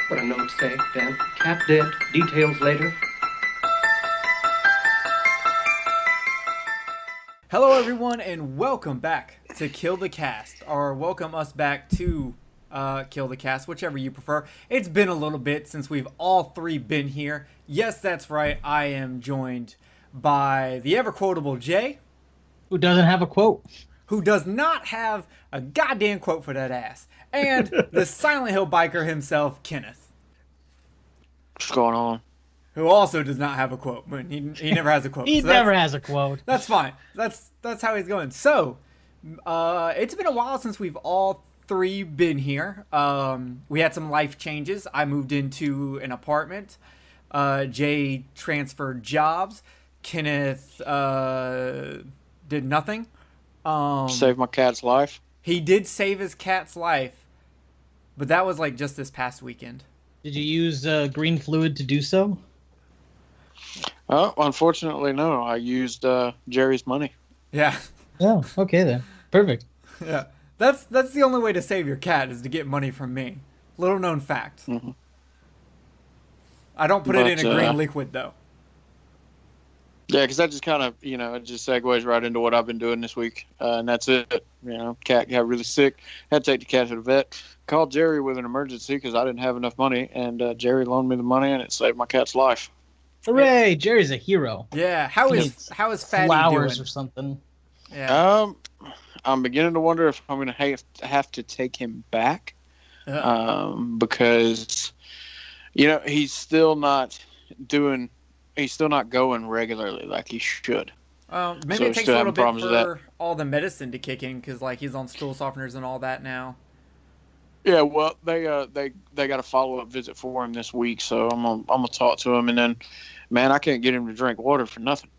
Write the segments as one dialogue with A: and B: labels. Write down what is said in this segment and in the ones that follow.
A: What a note say, Dan? Cat dead. Details later.
B: Hello, everyone, and welcome back to Kill the Cast, or welcome us back to Kill the Cast, whichever you prefer. It's been a little bit since we've all three been here. Yes, that's right. I am joined by the ever-quotable Jay.
C: Who doesn't have a quote?
B: Who does not have a goddamn quote for that ass. And the Silent Hill biker himself, Kenneth.
D: What's going on?
B: Who also does not have a quote, but he never has a quote.
C: He never has a quote.
B: That's fine. That's how he's going. So, it's been a while since we've all three been here. We had some life changes. I moved into an apartment. Jay transferred jobs. Kenneth did nothing.
D: Saved my cat's life.
B: He did save his cat's life, but that was like just this past weekend.
C: Did you use green fluid to do so?
D: Oh, unfortunately, no. I used Jerry's money.
B: Yeah.
C: Oh, okay then. Perfect.
B: Yeah. That's the only way to save your cat is to get money from me. Little known fact.
D: Mm-hmm.
B: I don't put it in a green liquid though.
D: Yeah, because that just kind of, it just segues right into what I've been doing this week. And that's it. Cat got really sick. Had to take the cat to the vet. Called Jerry with an emergency because I didn't have enough money. And Jerry loaned me the money and it saved my cat's life.
C: Hooray! Jerry's a hero.
B: Yeah. How is Fatty
C: flowers
B: doing?
C: or something?
B: Yeah.
D: I'm beginning to wonder if I'm going to have to take him back. Because, he's still not going regularly like he should.
B: Maybe it takes a little bit for all the medicine to kick in because he's on stool softeners and all that now.
D: Yeah, well, they got a follow-up visit for him this week, so I'm gonna talk to him, and then, man, I can't get him to drink water for nothing.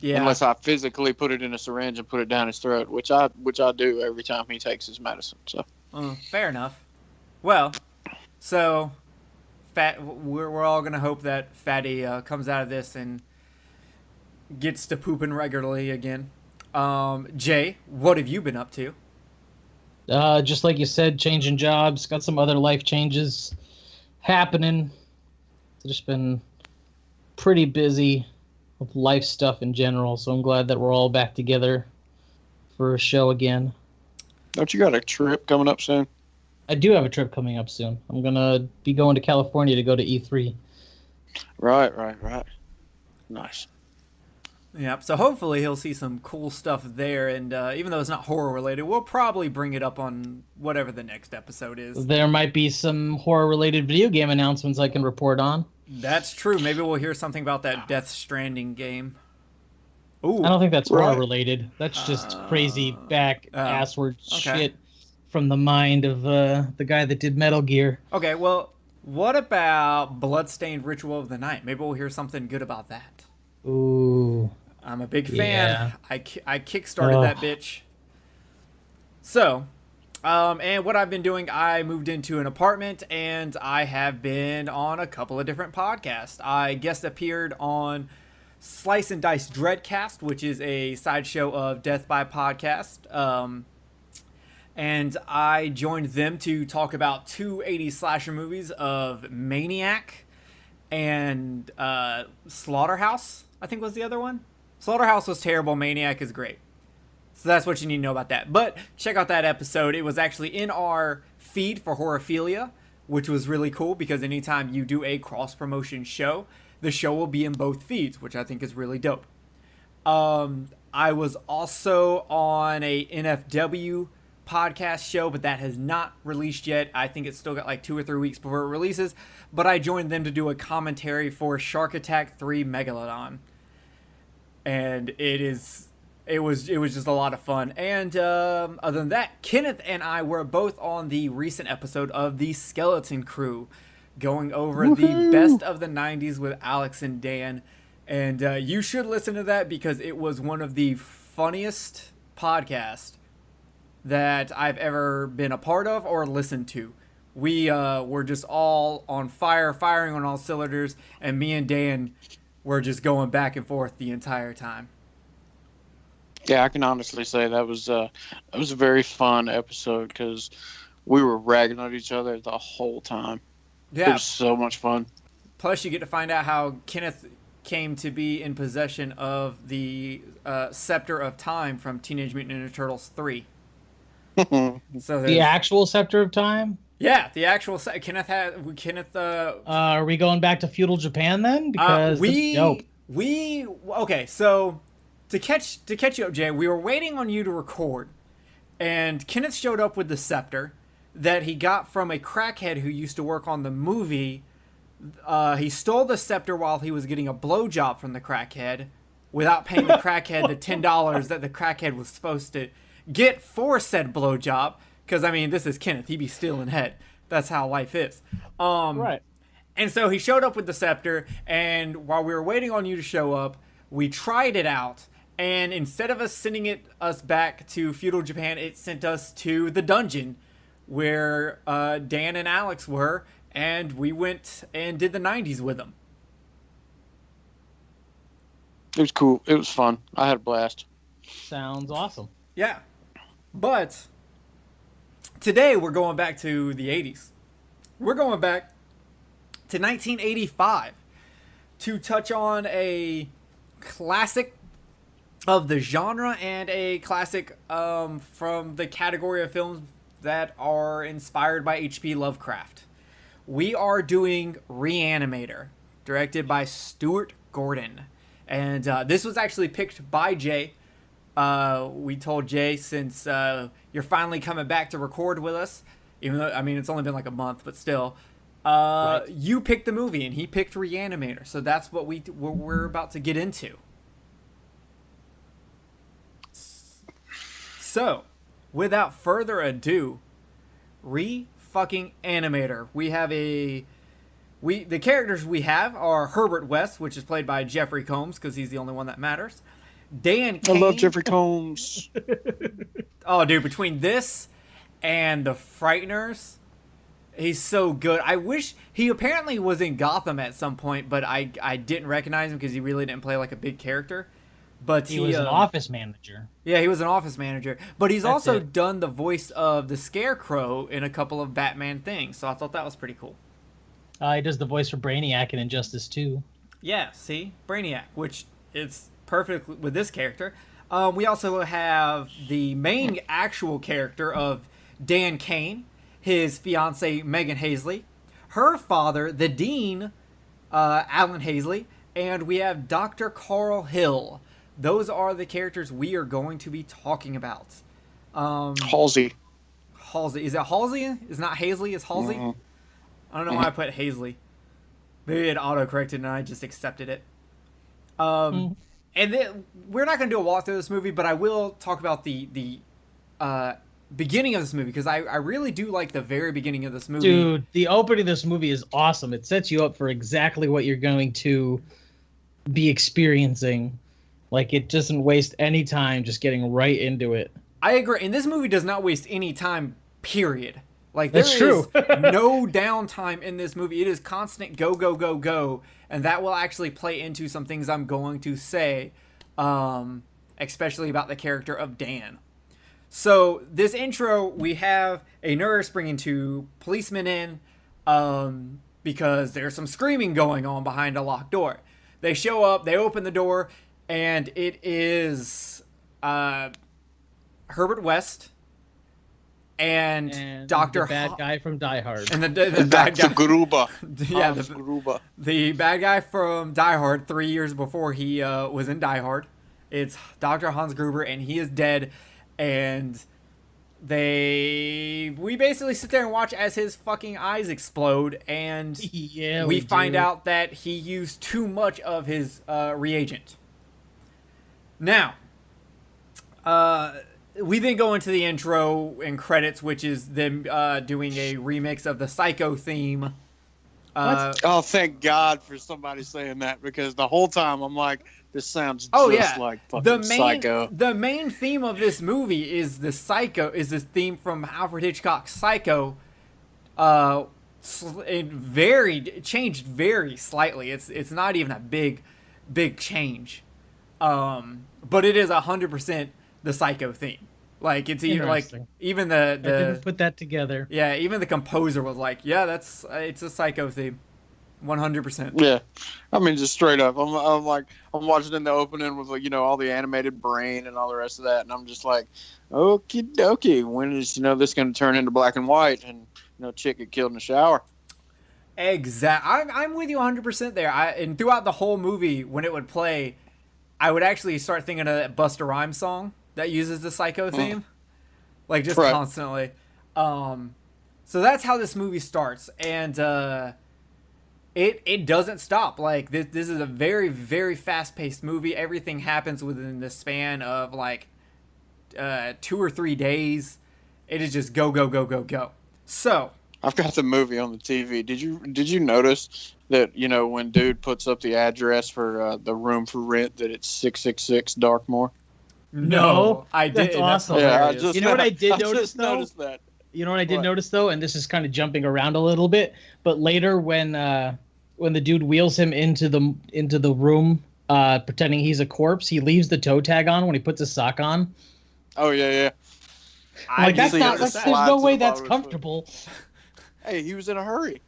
B: Yeah.
D: Unless I physically put it in a syringe and put it down his throat, which I do every time he takes his medicine. So.
B: Fair enough. Well, so we're all gonna hope that Fatty comes out of this and gets to pooping regularly again. Jay, what have you been up to?
C: Just like you said, changing jobs. Got some other life changes happening. Just been pretty busy with life stuff in general, so I'm glad that we're all back together for a show again.
D: Don't you got a trip coming up soon?
C: I do have a trip coming up soon. I'm going to be going to California to go to E3.
D: Right. Nice.
B: Yeah, so hopefully he'll see some cool stuff there, and even though it's not horror-related, we'll probably bring it up on whatever the next episode is.
C: There might be some horror-related video game announcements I can report on.
B: That's true. Maybe we'll hear something about that Death Stranding game. Ooh.
C: I don't think that's horror-related. That's just crazy assword shit from the mind of the guy that did Metal Gear.
B: Okay, well, what about Bloodstained Ritual of the Night? Maybe we'll hear something good about that.
C: Ooh.
B: I'm a big fan.
C: Yeah.
B: I kickstarted that bitch. So, and what I've been doing, I moved into an apartment, and I have been on a couple of different podcasts. I guest appeared on Slice and Dice Dreadcast, which is a sideshow of Death by Podcast. And I joined them to talk about two 80s slasher movies of Maniac and Slaughterhouse, I think was the other one. Slaughterhouse was terrible. Maniac is great. So that's what you need to know about that. But check out that episode. It was actually in our feed for Horrorphilia, which was really cool because anytime you do a cross-promotion show, the show will be in both feeds, which I think is really dope. I was also on a NFW podcast show, but that has not released yet. I think it's still got like 2 or 3 weeks before it releases. But I joined them to do a commentary for Shark Attack 3 Megalodon. And it was just a lot of fun. And other than that, Kenneth and I were both on the recent episode of the Skeleton Crew, going over the best of the 90s with Alex and Dan. And you should listen to that because it was one of the funniest podcasts that I've ever been a part of or listened to. We were just all on fire, firing on all cylinders, and me and Dan were just going back and forth the entire time.
D: Yeah, I can honestly say that was a very fun episode because we were ragging on each other the whole time. It
B: Yeah.
D: was so much fun.
B: Plus, you get to find out how Kenneth came to be in possession of the Scepter of Time from Teenage Mutant Ninja Turtles 3. So
C: The actual Scepter of Time?
B: yeah, the actual Kenneth.
C: Are we going back to feudal Japan then? Because that's dope.
B: Okay. So to catch you up, Jay, we were waiting on you to record, and Kenneth showed up with the scepter that he got from a crackhead who used to work on the movie. He stole the scepter while he was getting a blowjob from the crackhead without paying the crackhead the $10 that the crackhead was supposed to get for said blowjob. Because, I mean, this is Kenneth. He be stealing head. That's how life is.
C: Right.
B: And so he showed up with the scepter, and while we were waiting on you to show up, we tried it out. And instead of us sending us back to feudal Japan, it sent us to the dungeon where Dan and Alex were. And we went and did the 90s with them.
D: It was cool. It was fun. I had a blast.
C: Sounds awesome.
B: Yeah. But today we're going back to the 80s. We're going back to 1985 to touch on a classic of the genre and a classic from the category of films that are inspired by H.P. Lovecraft. We are doing Re-Animator, directed by Stuart Gordon. And this was actually picked by Jay. We told Jay, since you're finally coming back to record with us, even though, I mean, it's only been like a month, but still,
C: Right.
B: you picked the movie, and he picked Re-Animator. So that's what we're about to get into. So, without further ado, Re-fucking-Animator. We have the characters we have are Herbert West, which is played by Jeffrey Combs, because he's the only one that matters. Dan Kane.
D: I love Jeffrey Combs.
B: Oh, dude, between this and The Frighteners, he's so good. I wish he apparently was in Gotham at some point, but I didn't recognize him because he really didn't play like a big character. But
C: He was an office manager.
B: Yeah, he was an office manager. But he's
C: That's
B: also
C: it.
B: done the voice of the Scarecrow in a couple of Batman things. So I thought that was pretty cool.
C: He does the voice for Brainiac in Injustice 2.
B: Yeah, see? Brainiac, which is perfect with this character. We also have the main actual character of Dan Kane, his fiancee Megan Hazley, her father, the Dean, Alan Hazley, and we have Dr. Carl Hill. Those are the characters we are going to be talking about.
D: Halsey.
B: Halsey. Is it Halsey? It's not Hazley, it's Halsey?
D: Mhm.
B: I don't know why I put Hazley. Maybe it auto-corrected and I just accepted it. And then, we're not going to do a walkthrough of this movie, but I will talk about the beginning of this movie, because I really do like the very beginning of this movie.
C: Dude, the opening of this movie is awesome. It sets you up for exactly what you're going to be experiencing. Like, it doesn't waste any time just getting right into it.
B: I agree. And this movie does not waste any time, period. Like, there
C: That's
B: is
C: true.
B: no downtime in this movie. It is constant go, go, go, go. And that will actually play into some things I'm going to say, especially about the character of Dan. So, this intro, we have a nurse bringing two policemen in because there's some screaming going on behind a locked door. They show up, they open the door, and it is Herbert West and Dr.
C: the bad guy from Die Hard.
B: And the bad guy.
D: Gruber.
B: Yeah,
D: Hans Gruber.
B: the bad guy from Die Hard 3 years before he was in Die Hard. It's Dr. Hans Gruber, and he is dead. And we basically sit there and watch as his fucking eyes explode, and
C: Yeah,
B: we find
C: do.
B: out that he used too much of his reagent. Now, we then go into the intro and credits, which is them doing a remix of the Psycho theme.
D: Oh, thank God for somebody saying that, because the whole time I'm like, this sounds
B: Oh
D: just
B: yeah,
D: like fucking Psycho.
B: The main theme of this movie is the theme from Alfred Hitchcock's Psycho. It changed very slightly. It's not even a big change. But it is 100% the Psycho theme. Like it's even
C: I didn't put that together.
B: Yeah, even the composer was like, yeah, it's a Psycho theme, 100%.
D: Yeah, I mean, just straight up. I'm watching in the opening with all the animated brain and all the rest of that, and I'm just like, okie dokie. When is this going to turn into black and white and chick get killed in the shower?
B: I'm with you 100% there. And throughout the whole movie, when it would play, I would actually start thinking of that Busta Rhymes song that uses the Psycho theme, like just constantly. So that's how this movie starts, and it doesn't stop. Like this is a very, very fast paced movie. Everything happens within the span of like 2 or 3 days. It is just go go go go go. So
D: I've got the movie on the TV. Did you notice that when dude puts up the address for the room for rent that it's 666 Darkmoor?
C: No,
B: I did.
C: That's awesome.
D: Yeah,
C: you know what I did notice though?
D: Noticed that.
C: You know what I did notice though, and this is kind of jumping around a little bit, but later when the dude wheels him into the room, pretending he's a corpse, he leaves the toe tag on when he puts his sock on.
D: Oh yeah.
C: That's not. There's no way that's comfortable.
D: Hey, he was in a hurry.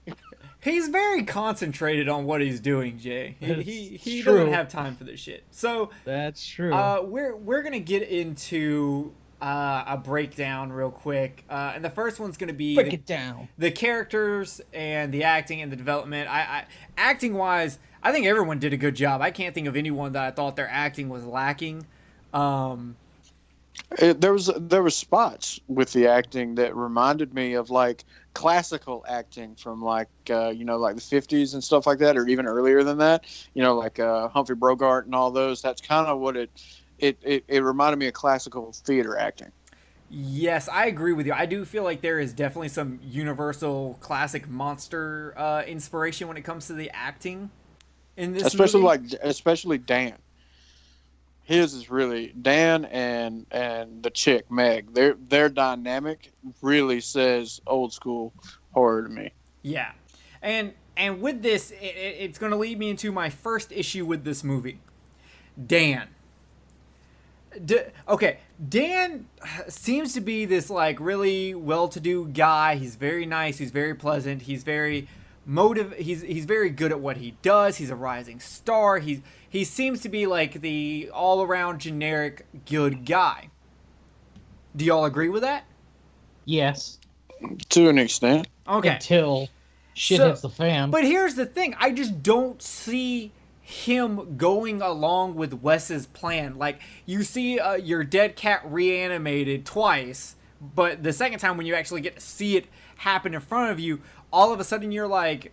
B: He's very concentrated on what he's doing, Jay. He
C: true.
B: doesn't have time for this shit. So
C: that's true.
B: We're gonna get into a breakdown real quick, and the first one's gonna be
C: break it down.
B: The characters and the acting and the development. Acting wise, I think everyone did a good job. I can't think of anyone that I thought their acting was lacking.
D: There was spots with the acting that reminded me of like classical acting from like like the 50s and stuff like that, or even earlier than that. Like Humphrey Bogart and all those. That's kind of what it reminded me of classical theater acting.
B: Yes, I agree with you. I do feel like there is definitely some universal classic monster inspiration when it comes to the acting in this movie.
D: Especially Dan. His is really Dan and the chick Meg. Their dynamic really says old school horror to me.
B: Yeah, and with this, it's going to lead me into my first issue with this movie. Dan. Dan seems to be this like really well-to-do guy. He's very nice. He's very pleasant. He's very He's very good at what he does. He's a rising star. He seems to be like the all-around generic good guy. Do y'all agree with that?
C: Yes.
D: To an extent.
B: Okay.
C: Until shit hits the fan.
B: But here's the thing. I just don't see him going along with Wes's plan. Like, you see your dead cat reanimated twice, but the second time when you actually get to see it happen in front of you, all of a sudden you're like,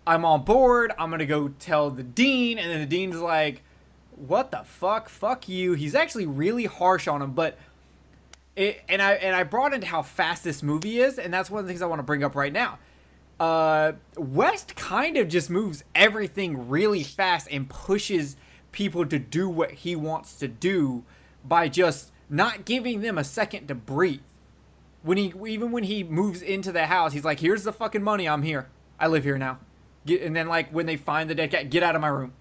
B: I'm on board, I'm gonna go tell the dean, and then the dean's like, what the fuck? Fuck you. He's actually really harsh on him, but I brought into how fast this movie is, and that's one of the things I want to bring up right now. West kind of just moves everything really fast and pushes people to do what he wants to do by just not giving them a second to breathe. Even when he moves into the house, he's like, here's the fucking money, I'm here. I live here now. And then like when they find the dead cat, get out of my room.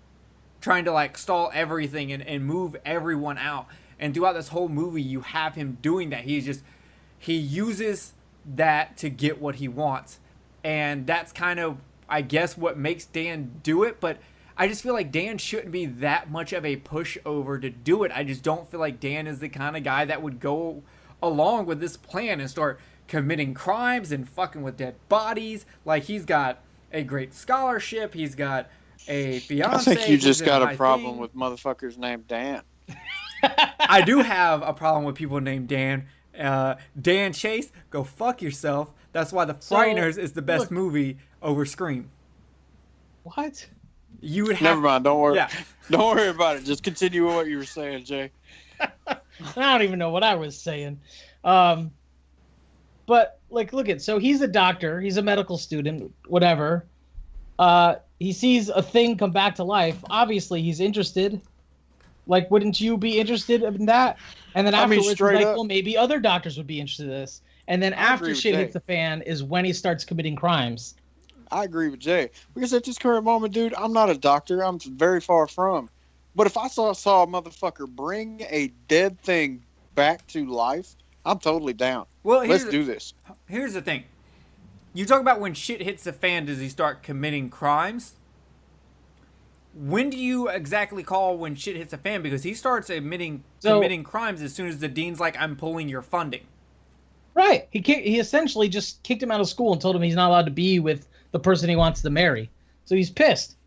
B: Trying to like stall everything and move everyone out. And throughout this whole movie, you have him doing that. He uses that to get what he wants. And that's kind of, I guess, what makes Dan do it. But I just feel like Dan shouldn't be that much of a pushover to do it. I just don't feel like Dan is the kind of guy that would go along with this plan and start committing crimes and fucking with dead bodies. Like, he's got a great scholarship. He's got a fiance.
D: I think you just got a problem with motherfuckers named Dan.
B: I do have a problem with people named Dan. Dan Chase, go fuck yourself. That's why The Frighteners is the best movie over Scream.
C: What?
B: You would have...
D: Never mind. Don't worry. Yeah. Don't worry about it. Just continue what you were saying, Jay.
C: I don't even know what I was saying. But like, look at, so he's a doctor. He's a medical student. Whatever. He sees a thing come back to life. Obviously, he's interested. Like, wouldn't you be interested in that? And then afterwards, he's like, well, maybe other doctors would be interested in this. And then after shit hits the fan is when he starts committing crimes.
D: I agree with Jay. Because at this current moment, dude, I'm not a doctor. I'm very far from. But if I saw a motherfucker bring a dead thing back to life, I'm totally down.
B: Well,
D: Let's do this.
B: Here's the thing. You talk about when shit hits the fan, does he start committing crimes? When do you exactly call when shit hits the fan? Because he starts committing crimes as soon as the dean's like, I'm pulling your funding.
C: Right. He essentially just kicked him out of school and told him he's not allowed to be with the person he wants to marry. So he's pissed.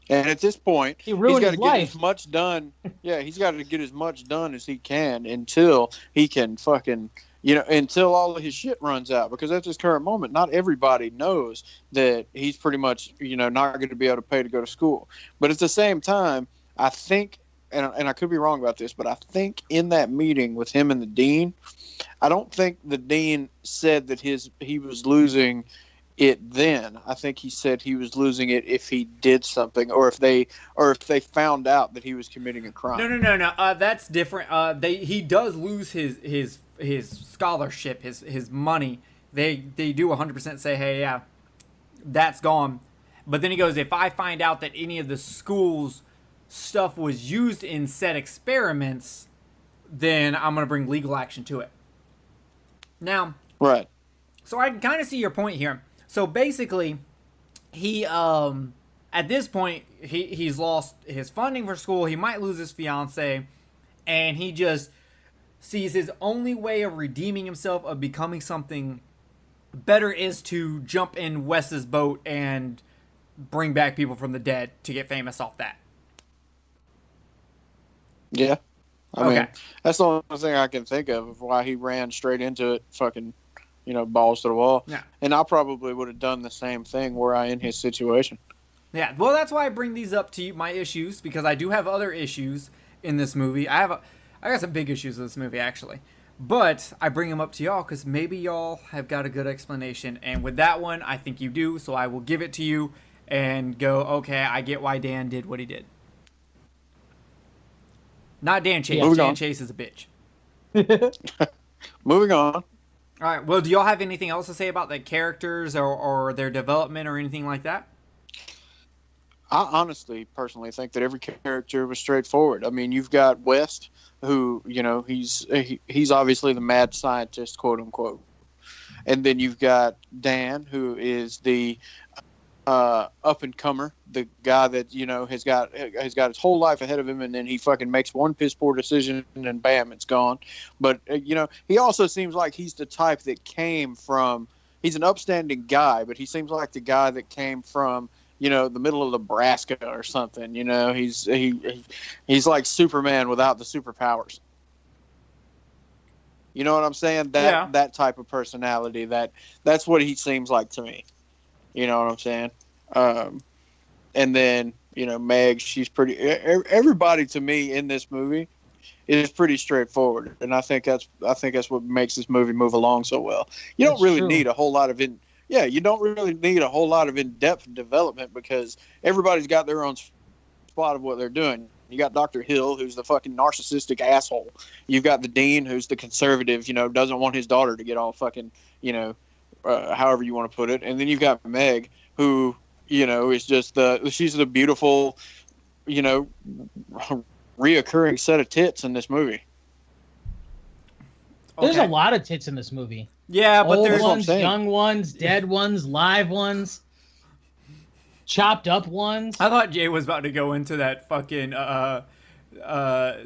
D: And at this point,
C: he ruined his life.
D: Get as much done. Yeah, he's got to get as much done as he can until he can fucking, until all of his shit runs out. Because at this current moment, not everybody knows that he's pretty much, not going to be able to pay to go to school. But at the same time, I think, and I could be wrong about this, but I think in that meeting with him and the dean, I don't think the dean said that he was losing it then. I think he said he was losing it if he did something, or if they found out that he was committing a crime.
B: No. That's different. He does lose his scholarship, his money. They do 100% say, hey, yeah, that's gone. But then he goes, if I find out that any of the school's stuff was used in said experiments, then I'm gonna bring legal action to it. Now,
D: right.
B: So I can kind of see your point here. So basically, he at this point he's lost his funding for school. He might lose his fiance, and he just sees his only way of redeeming himself, of becoming something better, is to jump in Wes's boat and bring back people from the dead to get famous off that.
D: Yeah. I mean, that's the only thing I can think of why he ran straight into it, fucking, balls to the wall.
B: Yeah.
D: And I probably would have done the same thing were I in his situation.
B: Yeah, well, that's why I bring these up to you, my issues, because I do have other issues in this movie. I got some big issues with this movie, actually. But I bring them up to y'all because maybe y'all have got a good explanation. And with that one, I think you do, so I will give it to you and go, okay, I get why Dan did what he did. Not Dan Chase.
D: Yeah.
B: Dan Chase is a bitch.
D: Moving on.
B: All right. Well, do y'all have anything else to say about the characters or their development or anything like that?
D: I honestly, personally think that every character was straightforward. I mean, you've got West, who, he's obviously the mad scientist, quote unquote. And then you've got Dan, who is the up and comer, the guy that has got his whole life ahead of him, and then he fucking makes one piss poor decision and bam, it's gone. But he also seems like he's the type that came from. He's an upstanding guy, but he seems like the guy that came from the middle of Nebraska or something. He's like Superman without the superpowers. You know what I'm saying? That type of personality. That's what he seems like to me. You know what I'm saying? And then, Meg, she's pretty... Everybody to me in this movie is pretty straightforward. And I think that's what makes this movie move along so well. You don't really need a whole lot of... you don't really need a whole lot of in-depth development because everybody's got their own spot of what they're doing. You got Dr. Hill, who's the fucking narcissistic asshole. You've got the dean, who's the conservative, doesn't want his daughter to get all fucking, however you want to put it. And then you've got Meg, who, is just she's the beautiful, reoccurring set of tits in this movie.
C: There's a lot of tits in this movie.
B: Yeah, but
C: old
B: there's
C: ones, young ones, dead ones, live ones, chopped up ones.
B: I thought Jay was about to go into that fucking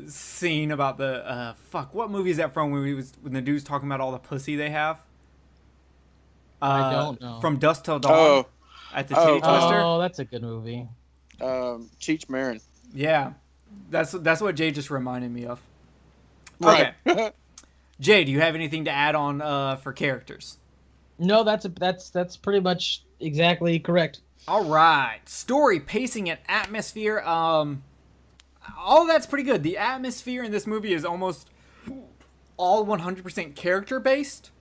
B: scene about the what movie is that from when the dude's talking about all the pussy they have?
C: I don't know.
B: From Dusk Till Dawn at the Titty Twister.
C: Oh, that's a good movie.
D: Cheech Marin.
B: Yeah, that's what Jay just reminded me of.
D: Right.
B: Okay. Jay, do you have anything to add on for characters?
C: No, that's pretty much exactly correct.
B: All right, story, pacing, and atmosphere. All that's pretty good. The atmosphere in this movie is almost all 100% character based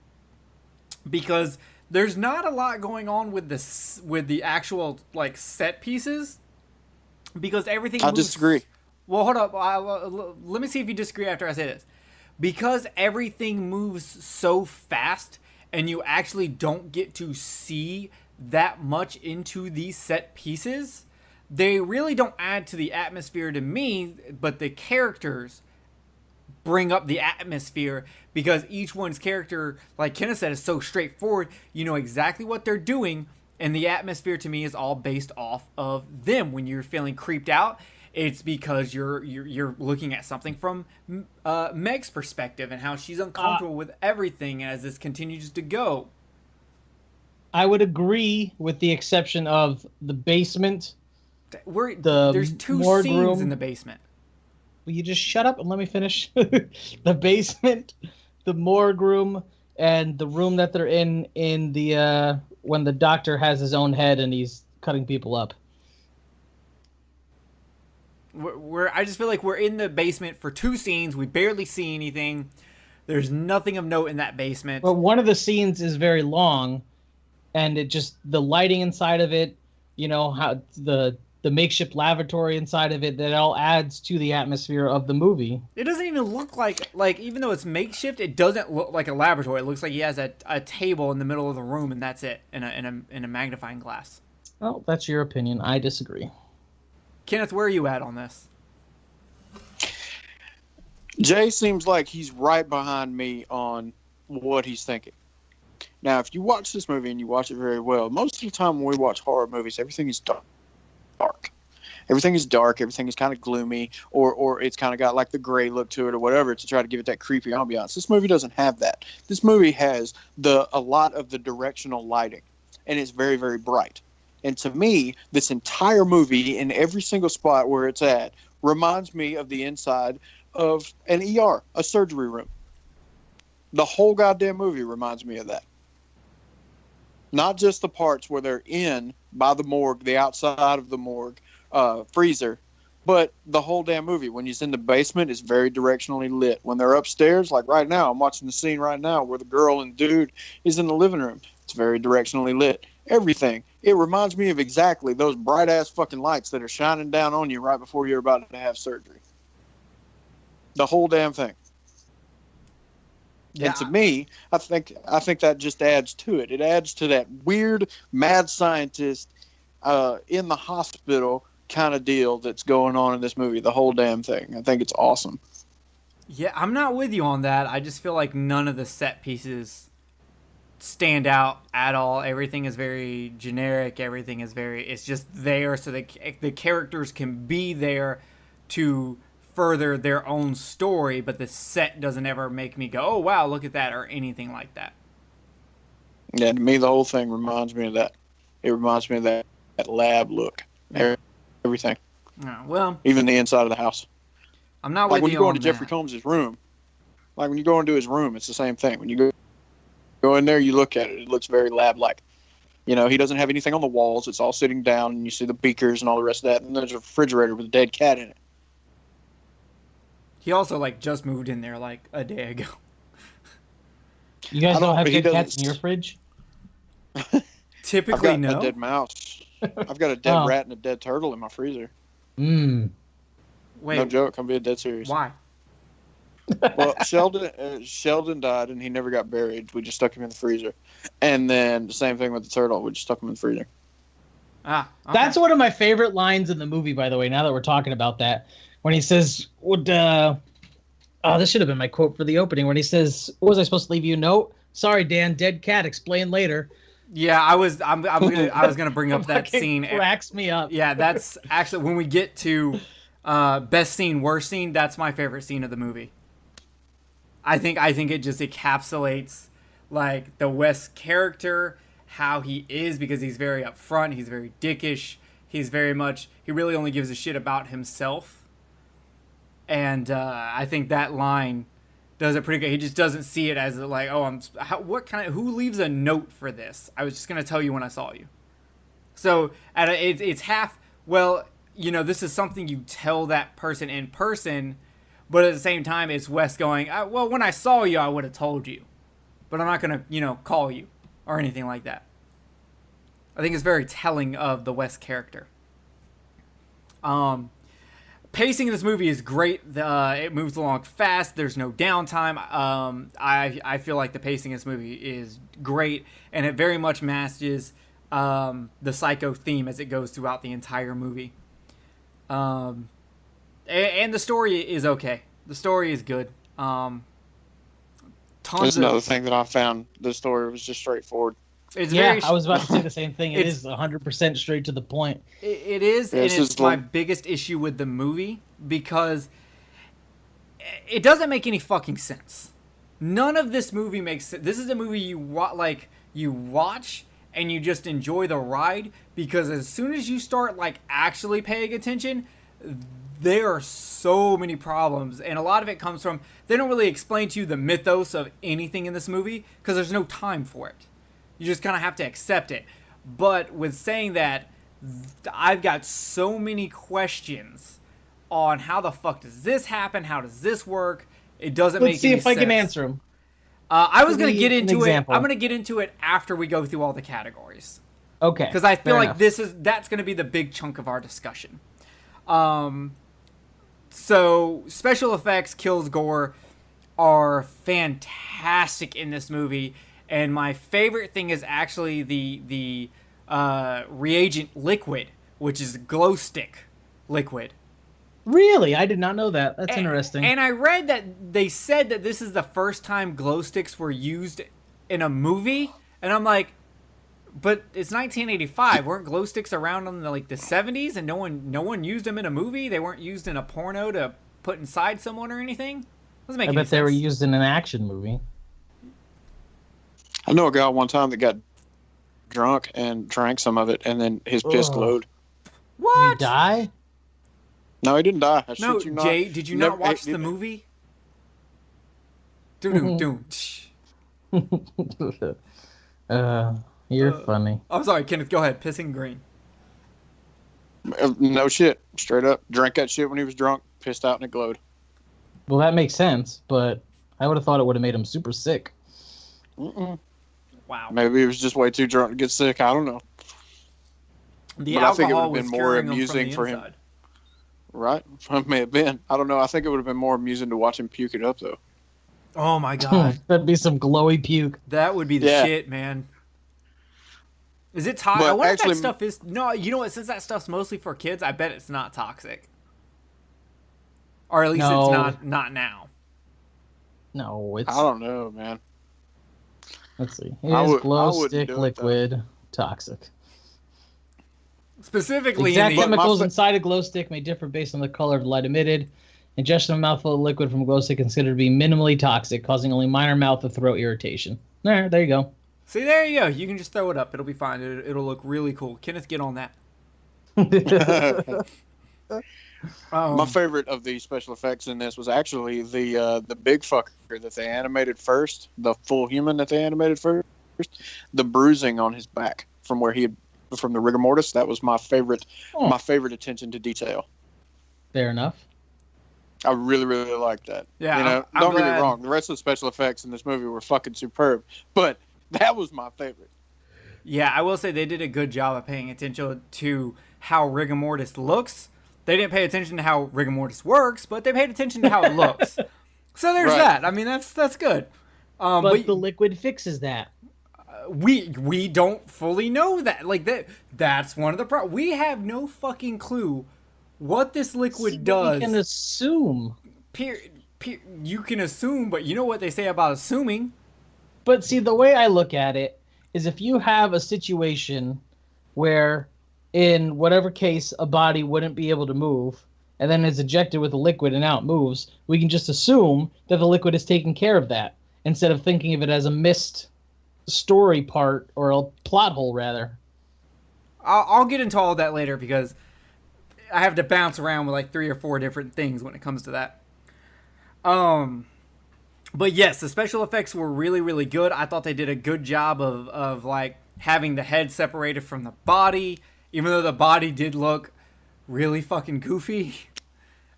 B: because there's not a lot going on with the actual like set pieces because everything.
D: I disagree.
B: Well, hold up. Let me see if you disagree after I say this. Because everything moves so fast and you actually don't get to see that much into these set pieces, they really don't add to the atmosphere to me, but the characters bring up the atmosphere, because each one's character, like Kenneth said, is so straightforward. You know exactly what they're doing, and the atmosphere to me is all based off of them. When you're feeling creeped out, it's because you're looking at something from Meg's perspective and how she's uncomfortable with everything as this continues to go.
C: I would agree, with the exception of the basement.
B: There's two scenes in the basement.
C: Will you just shut up and let me finish? The basement, the morgue room, and the room that they're in the when the doctor has his own head and he's cutting people up.
B: I just feel like we're in the basement for 2 scenes. We barely see anything. There's nothing of note in that basement.
C: But one of the scenes is very long, and it just, the lighting inside of it, you know, how the makeshift lavatory inside of it, that all adds to the atmosphere of the movie.
B: It doesn't even look like even though it's makeshift, it doesn't look like a laboratory. It looks like he has a table in the middle of the room, and that's it, in a magnifying glass.
C: Well, that's your opinion. I disagree.
B: Kenneth, where are you at on this?
D: Jay seems like he's right behind me on what he's thinking. Now, if you watch this movie and you watch it very well, most of the time when we watch horror movies, everything is dark. Everything is dark. Everything is kind of gloomy, or it's kind of got like the gray look to it or whatever to try to give it that creepy ambiance. This movie doesn't have that. This movie has a lot of the directional lighting, and it's very, very bright. And to me, this entire movie, in every single spot where it's at, reminds me of the inside of an ER, a surgery room. The whole goddamn movie reminds me of that. Not just the parts where they're in by the morgue, the outside of the morgue freezer, but the whole damn movie. When he's in the basement, it's very directionally lit. When they're upstairs, like right now, I'm watching the scene right now where the girl and dude is in the living room. It's very directionally lit. Everything. It reminds me of exactly those bright ass fucking lights that are shining down on you right before you're about to have surgery. The whole damn thing. Yeah. And to me, I think that just adds to it. It adds to that weird mad scientist in the hospital kind of deal that's going on in this movie. The whole damn thing. I think it's awesome.
B: Yeah, I'm not with you on that. I just feel like none of the set pieces stand out at all. Everything is very generic. Everything is it's just there so that the characters can be there to further their own story, but the set doesn't ever make me go, oh wow, look at that, or anything like that.
D: Yeah, to me the whole thing reminds me of that. It reminds me of that lab look. Yeah. Everything.
B: Well,
D: even the inside of the house.
B: I'm not
D: like
B: with
D: when
B: you
D: go
B: on
D: into
B: that.
D: Jeffrey Combs' room. Like when you go into his room, it's the same thing. When you go in there, you look at it. It looks very lab-like. You know, he doesn't have anything on the walls. It's all sitting down, and you see the beakers and all the rest of that. And there's a refrigerator with a dead cat in it.
B: He also just moved in there a day ago.
C: You guys don't have dead cats in your fridge?
B: Typically,
D: I've got
B: no.
D: a dead mouse. I've got a dead rat and a dead turtle in my freezer.
C: Wait.
D: No joke. I'm being dead serious.
B: Why?
D: Well, Sheldon died and he never got buried. We just stuck him in the freezer. And then the same thing with the turtle. We just stuck him in the freezer.
B: Okay.
C: That's one of my favorite lines in the movie, by the way, now that we're talking about that. When he says, this should have been my quote for the opening. When he says, was I supposed to leave you a note? Sorry, Dan, dead cat, explain later.
B: Yeah, I was gonna bring up that scene.
C: Cracks me up.
B: Yeah, that's actually when we get to best scene, worst scene. That's my favorite scene of the movie. I think it just encapsulates the Wes character, how he is, because he's very upfront, he's very dickish, he really only gives a shit about himself, and I think that line does it pretty good. He just doesn't see it as who leaves a note for this? I was just gonna tell you when I saw you. So it's half. Well, this is something you tell that person in person, but at the same time, it's Wes going, well, when I saw you, I would have told you, but I'm not gonna call you or anything like that. I think it's very telling of the Wes character. Pacing of this movie is great. It moves along fast. There's no downtime. I feel like the pacing of this movie is great, and it very much matches the Psycho theme as it goes throughout the entire movie. And the story is okay. The story is good. Tons
D: That's another thing that I found. The story was just straightforward.
B: It's
C: I was about to say the same thing. It is 100% straight to the point.
B: It is,
D: Yeah,
B: and it's my biggest issue with the movie because it doesn't make any fucking sense. None of this movie makes sense. This is a movie you watch and you just enjoy the ride, because as soon as you start like actually paying attention, there are so many problems, and a lot of it comes from they don't really explain to you the mythos of anything in this movie because there's no time for it. You just kind of have to accept it. But with saying that, I've got so many questions on how the fuck does this happen? How does this work? It doesn't make any sense.
C: Let's see if I can answer them.
B: I was going to get into it. I'm going to get into it after we go through all the categories.
C: Okay.
B: Because I feel like that's going to be the big chunk of our discussion. So special effects, kills, gore are fantastic in this movie. And my favorite thing is actually the reagent liquid, which is glow stick liquid.
C: Really? I did not know that. That's interesting.
B: And I read that they said that this is the first time glow sticks were used in a movie. And I'm like, but it's 1985. Weren't glow sticks around in the 70s, and no one used them in a movie? They weren't used in a porno to put inside someone or anything? Doesn't make any sense.
C: They were used in an action movie.
D: I know a guy one time that got drunk and drank some of it, and then his piss glowed.
B: What?
C: Did he die?
D: No, he didn't die.
B: No,
D: shit you not.
B: Jay, did you not watch the movie? You're
C: funny.
B: I'm sorry, Kenneth. Go ahead. Pissing green.
D: No shit. Straight up. Drank that shit when he was drunk, pissed out, and it glowed.
C: Well, that makes sense, but I would have thought it would have made him super sick.
D: Mm-mm.
B: Wow.
D: Maybe he was just way too drunk to get sick. I don't know.
B: But I think it would have
D: been more amusing for him. Right? It may have been. I don't know. I think it would have been more amusing to watch him puke it up, though.
B: Oh, my God.
C: That'd be some glowy puke.
B: That would be the shit, man. Is it toxic? I wonder if that stuff is... No, you know what? Since that stuff's mostly for kids, I bet it's not toxic. Or at least it's not now.
C: No, it's...
D: I don't know, man.
C: Let's see. Is glow stick liquid toxic?
B: Specifically,
C: exact chemicals inside a glow stick may differ based on the color of the light emitted. Ingestion of a mouthful of liquid from a glow stick is considered to be minimally toxic, causing only minor mouth or throat irritation. There you go.
B: See, there you go. You can just throw it up. It'll be fine. It'll look really cool. Kenneth, get on that.
D: My favorite of the special effects in this was actually the big fucker that they animated first, the full human that they animated first, the bruising on his back from the rigor mortis. That was my favorite. My favorite attention to detail.
C: Fair enough.
D: I really, really liked that.
B: Yeah,
D: don't get me wrong. The rest of the special effects in this movie were fucking superb, but that was my favorite.
B: Yeah, I will say they did a good job of paying attention to how rigor mortis looks. They didn't pay attention to how rigor mortis works, but they paid attention to how it looks. So there's that. I mean, that's good.
C: But the liquid fixes that.
B: We don't fully know that. That's one of the problems. We have no fucking clue what this liquid does.
C: You can assume.
B: You can assume, but you know what they say about assuming.
C: But see, the way I look at it is if you have a situation where, in whatever case, a body wouldn't be able to move, and then is ejected with a liquid and out moves, we can just assume that the liquid is taking care of that, instead of thinking of it as a missed story part, or a plot hole, rather.
B: I'll get into all that later, because I have to bounce around with 3 or 4 different things when it comes to that. But yes, the special effects were really, really good. I thought they did a good job of having the head separated from the body, even though the body did look really fucking goofy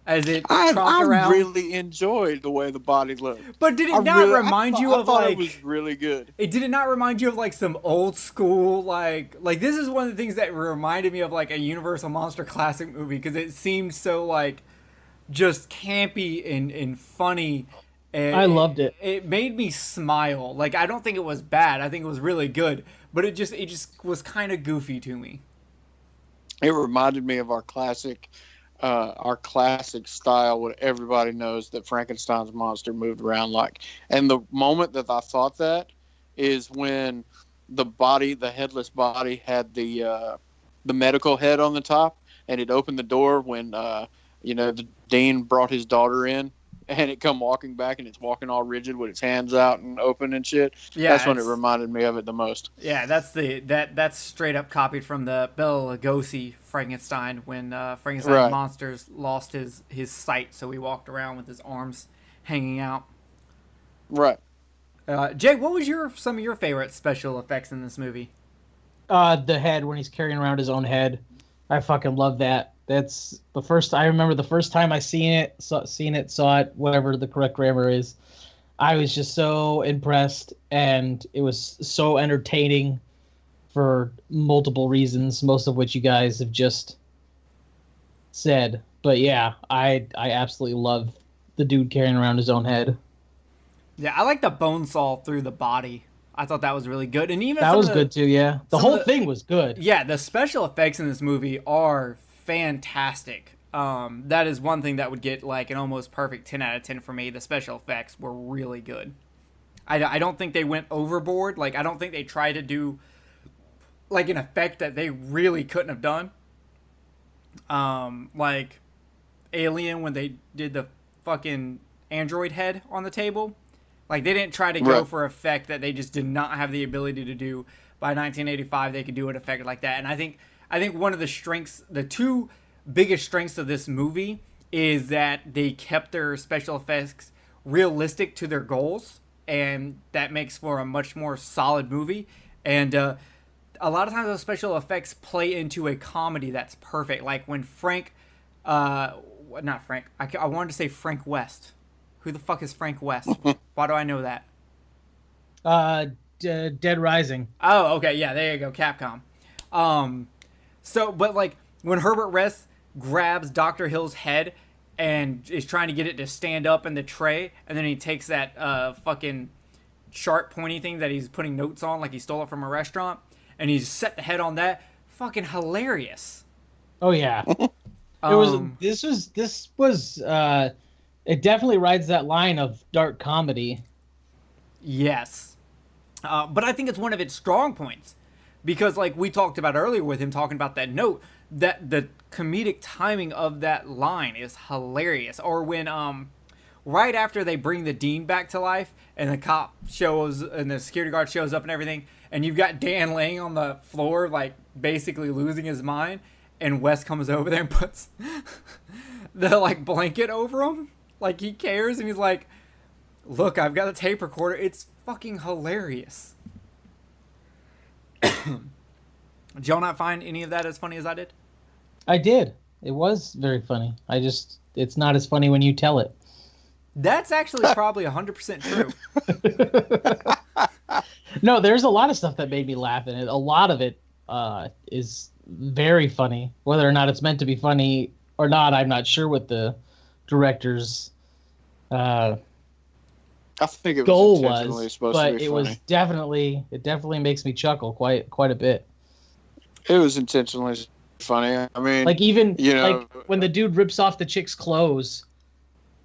B: as it tromped around.
D: I really enjoyed the way the body looked.
B: But did it not remind you of
D: it was really good.
B: It did it not remind you of some old school like this is one of the things that reminded me of a Universal Monster Classic movie, because it seemed so just campy and funny. And
C: I loved it.
B: It made me smile. I don't think it was bad. I think it was really good, but it just was kind of goofy to me.
D: It reminded me of our classic our classic style, what everybody knows that Frankenstein's monster moved around like. And the moment that I thought that is when the headless body, had the medical head on the top, and it opened the door when the dean brought his daughter in, and it come walking back, and it's walking all rigid with its hands out and open and shit.
B: Yeah,
D: that's when it reminded me of it the most.
B: Yeah, that's straight up copied from the Bela Lugosi Frankenstein, when Frankenstein monsters lost his sight, so he walked around with his arms hanging out.
D: Right.
B: Jay, what was some of your favorite special effects in this movie?
C: The head, when he's carrying around his own head. I fucking love that. That's the first. I remember the first time I saw it, whatever the correct grammar is. I was just so impressed, and it was so entertaining for multiple reasons, most of which you guys have just said. But yeah, I absolutely love the dude carrying around his own head.
B: Yeah, I like the bone saw through the body. I thought that was really good, and even
C: that was good too. Yeah, the whole thing was good.
B: Yeah, the special effects in this movie are fantastic. That is one thing that would get like an almost perfect 10 out of 10 for me. The special effects were really good. I don't think they went overboard. Like, I don't think they tried to do like an effect that they really couldn't have done. Like Alien, when they did the fucking android head on the table. Like, they didn't try to go for effect that they just did not have the ability to do. By 1985, they could do an effect like that. And I think one of the strengths, the two biggest strengths of this movie, is that they kept their special effects realistic to their goals, and that makes for a much more solid movie. And a lot of times those special effects play into a comedy that's perfect. Like when not Frank, I wanted to say Frank West. Who the fuck is Frank West? Why do I know that?
C: Dead Rising.
B: Oh, okay, yeah, there you go, Capcom. But like when Herbert West grabs Dr. Hill's head and is trying to get it to stand up in the tray, and then he takes that fucking sharp pointy thing that he's putting notes on, like he stole it from a restaurant, and he's set the head on that. Fucking hilarious.
C: Oh yeah. This was it definitely rides that line of dark comedy.
B: Yes. But I think it's one of its strong points. Because, like we talked about earlier with him talking about that note, that the comedic timing of that line is hilarious. Or when, right after they bring the dean back to life, and the cop shows, and the security guard shows up and everything, and you've got Dan laying on the floor, like, basically losing his mind, and Wes comes over there and puts the, like, blanket over him. Like, he cares, and he's like, look, I've got a tape recorder. It's fucking hilarious. Did y'all not find any of that as funny as I did?
C: I did. It was very funny. It's not as funny when you tell it.
B: That's actually probably 100% true.
C: No, there's a lot of stuff that made me laugh, and a lot of it is very funny. Whether or not it's meant to be funny or not, I'm not sure what the director's
D: I think it was
C: goal
D: intentionally
C: was,
D: supposed
C: but
D: to be
C: it
D: funny.
C: was definitely makes me chuckle quite a bit.
D: It was intentionally funny. I mean,
C: like even
D: like
C: when the dude rips off the chick's clothes,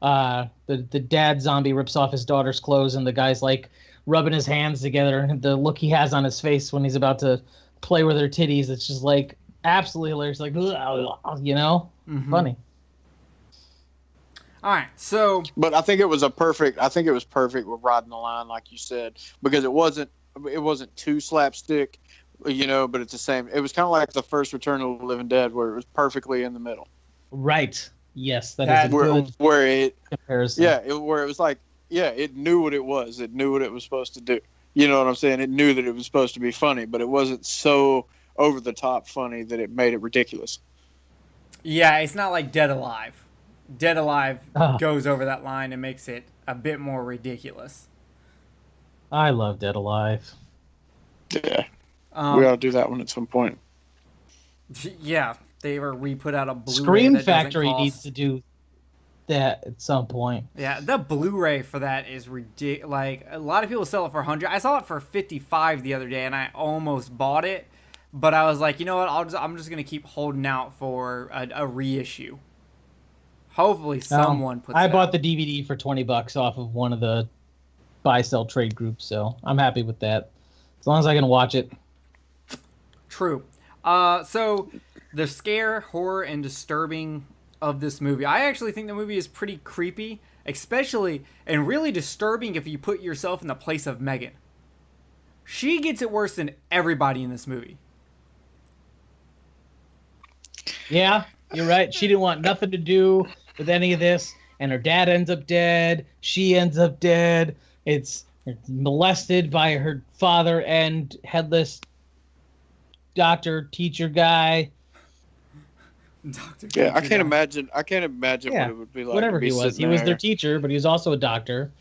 C: the dad zombie rips off his daughter's clothes, and the guy's like rubbing his hands together, and the look he has on his face when he's about to play with her titties, it's just like absolutely hilarious. Like, funny.
B: All right, so.
D: But I think it was perfect with riding the line, like you said, because it wasn't too slapstick, but it's the same. It was kind of like the first Return of the Living Dead, where it was perfectly in the middle.
C: Right. Yes, that is a good comparison.
D: Where it was like, it knew what it was. It knew what it was supposed to do. You know what I'm saying? It knew that it was supposed to be funny, but it wasn't so over the top funny that it made it ridiculous.
B: Yeah, it's not like Dead Alive. Dead Alive goes over that line and makes it a bit more ridiculous.
C: I love Dead Alive.
D: Yeah. We ought to do that one at some point.
B: Yeah, we put out a Blu-ray.
C: Scream Factory needs to do that at some point.
B: Yeah, the Blu-ray for that is ridiculous. Like, a lot of people sell it for $100. I saw it for $55 the other day, and I almost bought it. But I was like, you know what? I'm just gonna keep holding out for a reissue. Hopefully someone puts
C: I
B: it
C: bought
B: out.
C: the DVD for $20 off of one of the buy-sell trade groups, so I'm happy with that. As long as I can watch it.
B: True. So the scare, horror, and disturbing of this movie, I actually think the movie is pretty creepy, especially and really disturbing if you put yourself in the place of Megan. She gets it worse than everybody in this movie.
C: Yeah, you're right. She didn't want nothing to do with any of this, and her dad ends up dead. She ends up dead. It's molested by her father and headless doctor teacher guy.
B: Doctor.
D: Yeah, I can't imagine. I can't imagine what it would be like.
C: Whatever
D: to be
C: he was. He
D: sitting
C: was
D: there
C: their teacher, but he was also a doctor.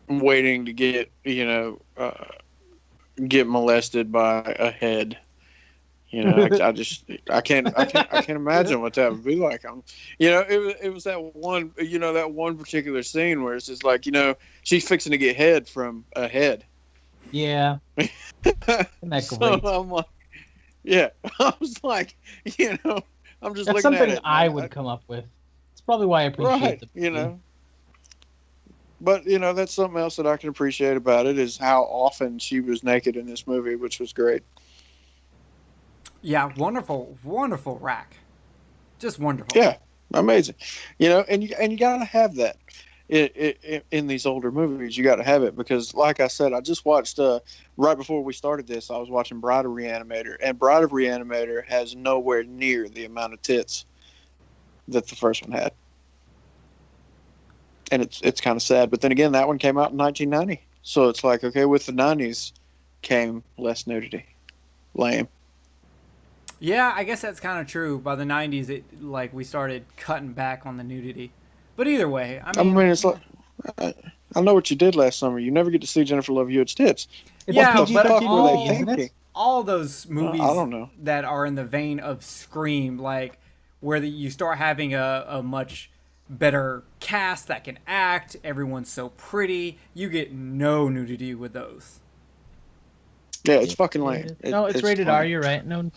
D: waiting to get, get molested by a head. I can't imagine what that would be like. It was that one, that one particular scene where it's just like, she's fixing to get head from a head.
C: Yeah. Isn't that great?
D: So I'm like, yeah, I was like, I'm just
C: That's
D: looking at
C: something
D: it.
C: I would come up with. It's probably why I appreciate
D: Right,
C: the movie.
D: But that's something else that I can appreciate about it is how often she was naked in this movie, which was great.
B: Yeah, wonderful, wonderful rack. Just wonderful.
D: Yeah, amazing. And you gotta have that in these older movies. You got to have it because, like I said, I just watched right before we started this. I was watching Bride of Re-Animator, and Bride of Re-Animator has nowhere near the amount of tits that the first one had, and it's kind of sad. But then again, that one came out in 1990, so it's like, okay, with the 90s came less nudity. Lame.
B: Yeah, I guess that's kind of true. By the 90s, we started cutting back on the nudity. But either way, I mean
D: it's like, I know what you did last summer. You never get to see Jennifer Love Hewitt's tits.
B: Yeah,
C: It's
B: but
C: PG-13
B: all,
C: movie, isn't it?
B: all those movies
D: I don't know.
B: that are in the vein of Scream, like where you start having a much better cast that can act, everyone's so pretty, you get no nudity with those.
D: Yeah, it's fucking lame.
C: No, it's rated
D: lame.
C: R. You're right. No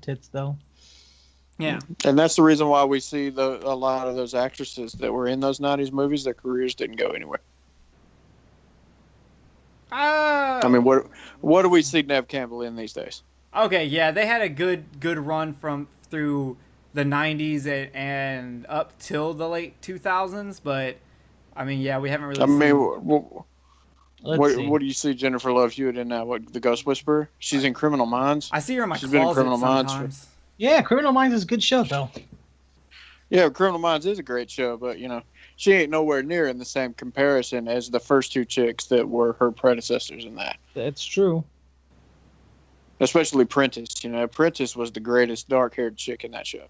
C: tits though.
B: Yeah.
D: And that's the reason why we see a lot of those actresses that were in those 90s movies, their careers didn't go anywhere. I mean, what do we see Neve Campbell in these days?
B: Okay, yeah, they had a good run through the 90s and up till the late 2000s, but I mean, yeah, we haven't really
D: what do you see Jennifer Love Hewitt in now? What, the Ghost Whisperer? She's in Criminal Minds.
B: I see her in my
D: She's been in
B: closet
D: Criminal Minds
B: sometimes.
C: Yeah, Criminal Minds is a good show though.
D: Yeah, Criminal Minds is a great show, but she ain't nowhere near in the same comparison as the first two chicks that were her predecessors in that.
C: That's true.
D: Especially Prentice. Prentice was the greatest dark-haired chick in that show.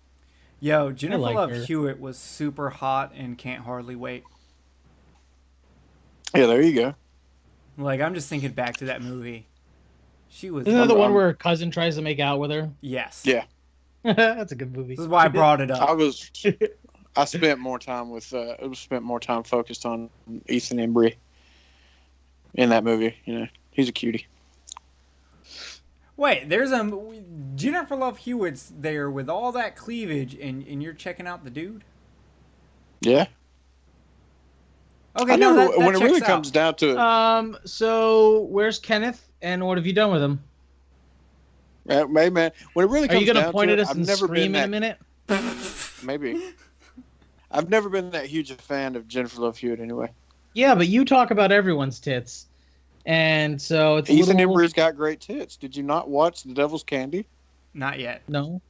B: Yo, Jennifer
C: like
B: Love
C: her.
B: Hewitt was super hot and Can't Hardly Wait.
D: Yeah, there you go.
B: Like, I'm just thinking back to that movie. She was...
C: Isn't that the one where her cousin tries to make out with her?
B: Yes.
D: Yeah.
C: That's a good movie.
B: This is why I brought it up.
D: I spent more time focused on Ethan Embry in that movie. He's a cutie.
B: Wait, there's Jennifer Love Hewitt's there with all that cleavage, and you're checking out the dude?
D: Yeah.
B: Okay,
D: I
B: no,
D: never,
B: that
D: when it really
B: checks
D: comes
B: out.
D: down to it,
C: So where's Kenneth, and what have you done with him?
D: hey man, when it really
C: Are
D: comes
C: you going
D: down
C: to point
D: to
C: at
D: it,
C: us
D: I've
C: and
D: never
C: scream
D: been
C: in a minute?
D: Maybe. I've never been that huge a fan of Jennifer Love Hewitt anyway.
C: Yeah, but you talk about everyone's tits. And so it's
D: Ethan Embry's got great tits. Did you not watch The Devil's Candy?
B: Not yet.
C: No.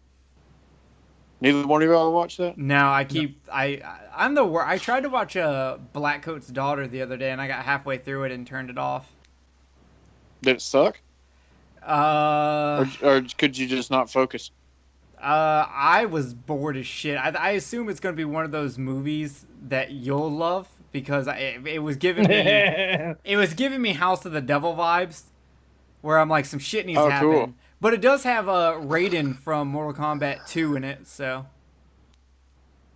D: Neither one of y'all watched that?
B: No, I tried to watch Blackcoat's Daughter the other day, and I got halfway through it and turned it off.
D: Did it suck?
B: Or
D: could you just not focus?
B: I was bored as shit. I assume it's going to be one of those movies that you'll love because it was giving me House of the Devil vibes, where I'm like, some shit needs to happen.
D: Cool.
B: But it does have Raiden from Mortal Kombat 2 in it, so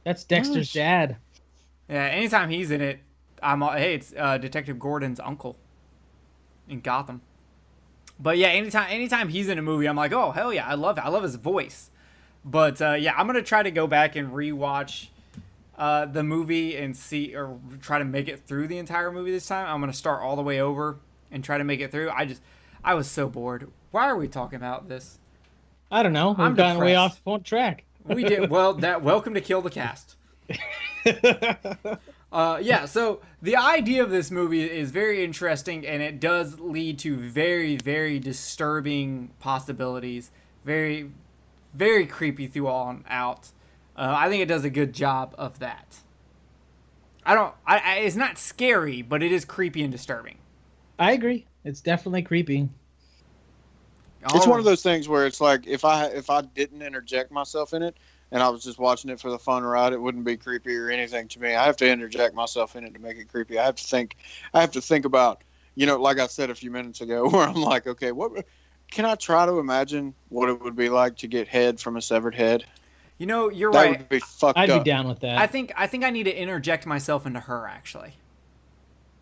C: That's Dexter's dad.
B: yeah. Anytime he's in it, it's Detective Gordon's uncle in Gotham. But yeah, anytime he's in a movie, I'm like, oh hell yeah, I love it. I love his voice. But yeah, I'm gonna try to go back and rewatch the movie and see, or try to make it through the entire movie this time. I'm gonna start all the way over and try to make it through. I was so bored. Why are we talking about this?
C: I don't know. We've gotten way off track.
B: We did. Well, welcome to Kill the Cast. Yeah, so the idea of this movie is very interesting, and it does lead to very, very disturbing possibilities. Very, very creepy through all on out. I think it does a good job of that. It's not scary, but it is creepy and disturbing.
C: I agree. It's definitely creepy.
D: It's one of those things where it's like if I didn't interject myself in it and I was just watching it for the fun ride, it wouldn't be creepy or anything to me. I have to interject myself in it to make it creepy. I have to think about, like I said a few minutes ago, where I'm like, okay, what can I try to imagine what it would be like to get head from a severed head?
B: You're
D: that
B: right.
D: Would be fucked
C: I'd
D: up.
C: be down with that.
B: I think I need to interject myself into her, actually.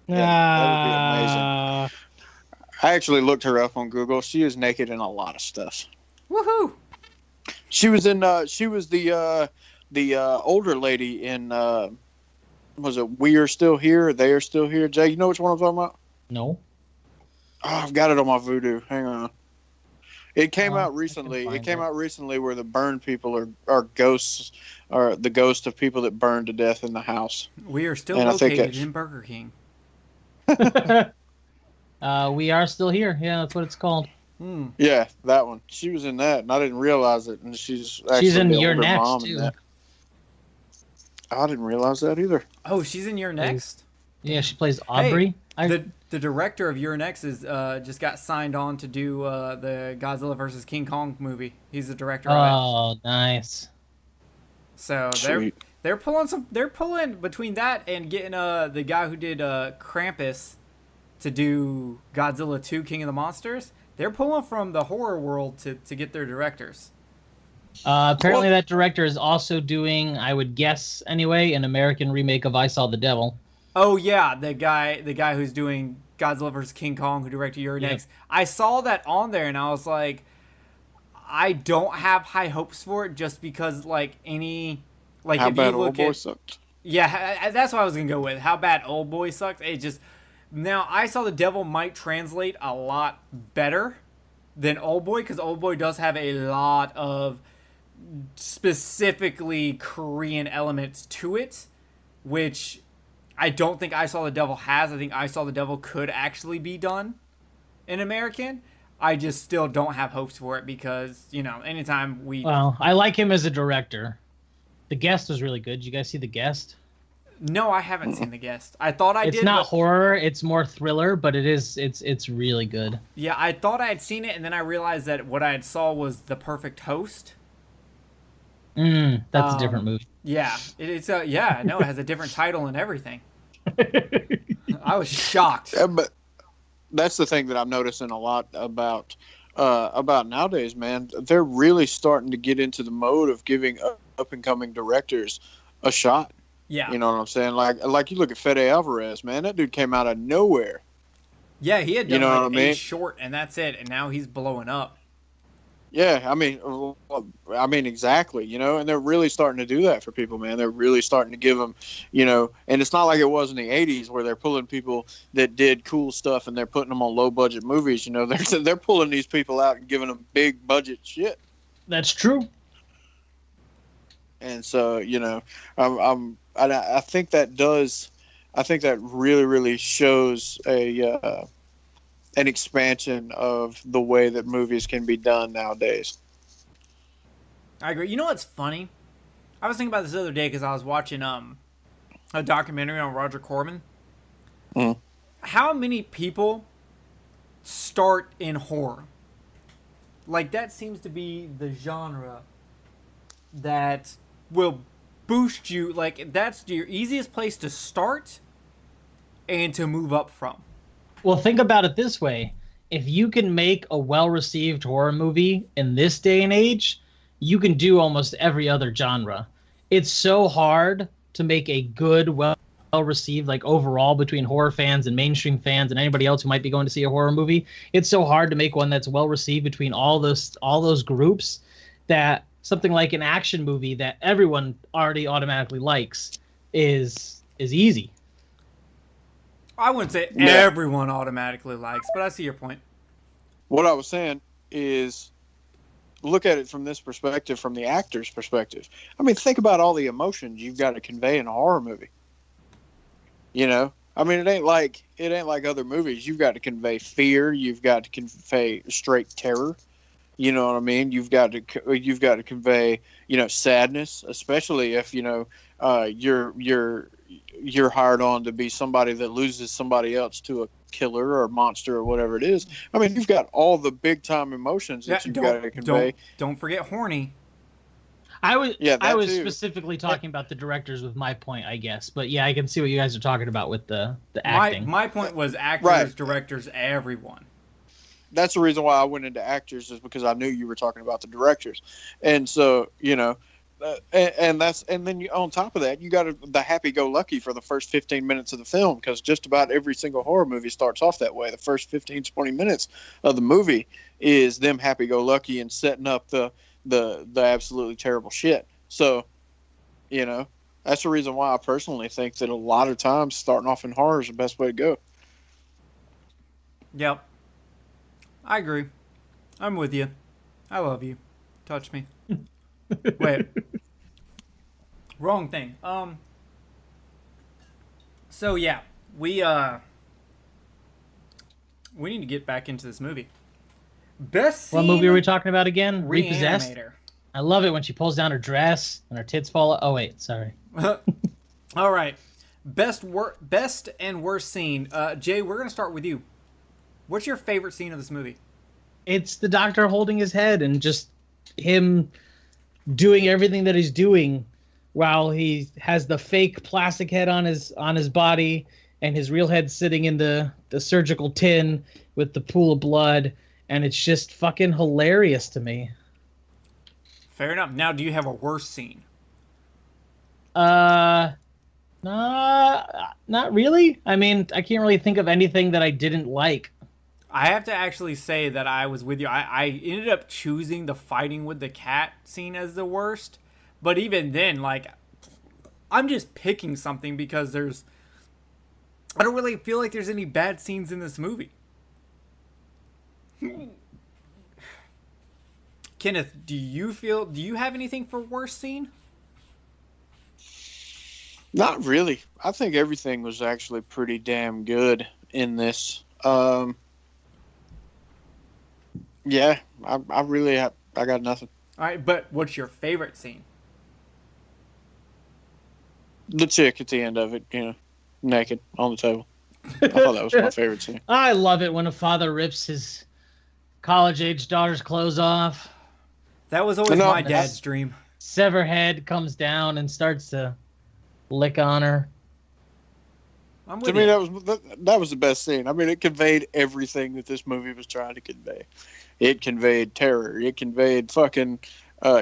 D: Yeah, that would be amazing. I actually looked her up on Google. She is naked in a lot of stuff.
B: Woohoo!
D: She was in. She was the older lady in. Was it We Are Still Here? Or They Are Still Here? Jay, you know which one I'm talking about?
C: No.
D: Oh, I've got it on my Voodoo. Hang on. It came out recently. It came out recently where the burned people are ghosts, or the ghost of people that burned to death in the house.
B: We are still located in Burger King.
C: We Are Still Here. Yeah, that's what it's called.
D: Yeah, that one. She was in that, and I didn't realize it. And she's
C: in Your Next too.
D: I didn't realize that either.
B: Oh, she's in Your Next?
C: Yeah, she plays Aubrey.
B: Hey, the director of Your Next is just got signed on to do the Godzilla vs. King Kong movie. He's the director of it.
C: Oh, nice.
B: So they're pulling between that and getting the guy who did Krampus to do Godzilla 2 King of the Monsters. They're pulling from the horror world to get their directors.
C: Apparently that director is also doing, I would guess anyway, an American remake of I Saw the Devil.
B: Oh yeah, the guy who's doing Godzilla vs. King Kong, who directed Your Next. I saw that on there and I was like, I don't have high hopes for it just because
D: How
B: if
D: bad
B: you look
D: Old Boy sucked.
B: Yeah, that's what I was gonna go with. How bad Old Boy sucked. It just now I Saw the Devil might translate a lot better than Old Boy because Old Boy does have a lot of specifically Korean elements to it, which I don't think I Saw the Devil has. I think I Saw the Devil could actually be done in American. I just still don't have hopes for it because, anytime we...
C: Well, I like him as a director. The Guest was really good. Did you guys see The Guest?
B: No, I haven't seen The Guest. I thought I did.
C: It's not horror. It's more thriller, but it's really good.
B: Yeah, I thought I had seen it, and then I realized that what I had saw was The Perfect Host.
C: That's a different movie.
B: Yeah, it has a different title and everything. I was shocked.
D: Yeah, but that's the thing that I'm noticing a lot about nowadays, man. They're really starting to get into the mode of giving up and coming directors a shot.
B: Yeah,
D: you know what I'm saying? Like you look at Fede Alvarez, man. That dude came out of nowhere.
B: Yeah, he had done
D: a
B: short, and that's it. And now he's blowing up.
D: Yeah, I mean, exactly. And they're really starting to do that for people, man. They're really starting to give them, and it's not like it was in the '80s where they're pulling people that did cool stuff and they're putting them on low budget movies. They're pulling these people out and giving them big budget shit.
C: That's true.
D: And so, I think that does. I think that really, really shows an expansion of the way that movies can be done nowadays.
B: I agree. You know what's funny? I was thinking about this the other day because I was watching a documentary on Roger Corman. How many people start in horror? Like, that seems to be the genre that will boost you. Like, that's your easiest place to start and to move up from.
C: Well, think about it this way. If you can make a well-received horror movie in this day and age, you can do almost every other genre. It's so hard to make a good, well-received, like overall between horror fans and mainstream fans and anybody else who might be going to see a horror movie. It's so hard to make one that's well-received between all those groups that something like an action movie that everyone already automatically likes is easy.
B: I wouldn't say everyone automatically likes, but I see your point.
D: What I was saying is, look at it from this perspective, from the actor's perspective. I mean, think about all the emotions you've got to convey in a horror movie. You know, I mean, it ain't like other movies. You've got to convey fear. You've got to convey straight terror. You know what I mean? You've got to convey, sadness, especially if you're hired on to be somebody that loses somebody else to a killer or a monster or whatever it is. I mean, you've got all the big time emotions that you've got to convey.
B: Don't forget horny.
C: I was specifically talking about the directors with my point, I guess. But yeah, I can see what you guys are talking about with the acting.
B: My point was actors,
D: Right.
B: directors, everyone.
D: That's the reason why I went into actors, is because I knew you were talking about the directors. And so, and then on top of that, you got the happy-go-lucky for the first 15 minutes of the film, because just about every single horror movie starts off that way. The first 15, 20 minutes of the movie is them happy-go-lucky and setting up the absolutely terrible shit. So, that's the reason why I personally think that a lot of times starting off in horror is the best way to go.
B: Yep. I agree. I'm with you. I love you. Touch me. Wait. Wrong thing. So yeah, we need to get back into this movie. Best scene.
C: What movie are we talking about again? Repossessed?
B: Re-Animator.
C: I love it when she pulls down her dress and her tits fall out. Oh wait, sorry.
B: All right. Best and worst scene. Jay, we're gonna start with you. What's your favorite scene of this movie?
C: It's the doctor holding his head and just him doing everything that he's doing while he has the fake plastic head on his body and his real head sitting in the surgical tin with the pool of blood, and it's just fucking hilarious to me.
B: Fair enough. Now, do you have a worse scene?
C: Not really. I mean, I can't really think of anything that I didn't like.
B: I have to actually say that I was with you. I ended up choosing the fighting with the cat scene as the worst. But even then, like, I'm just picking something because I don't really feel like there's any bad scenes in this movie. Kenneth, do you have anything for worst scene?
D: Not really. I think everything was actually pretty damn good in this. Yeah, I got nothing.
B: All right, but what's your favorite scene?
D: The chick at the end of it, naked on the table. I thought that was my favorite scene.
C: I love it when a father rips his college-age daughter's clothes off.
B: That was always my dad's dream.
C: Sever head comes down and starts to lick on her.
D: To me, that was the best scene. I mean, it conveyed everything that this movie was trying to convey. It conveyed terror. It conveyed fucking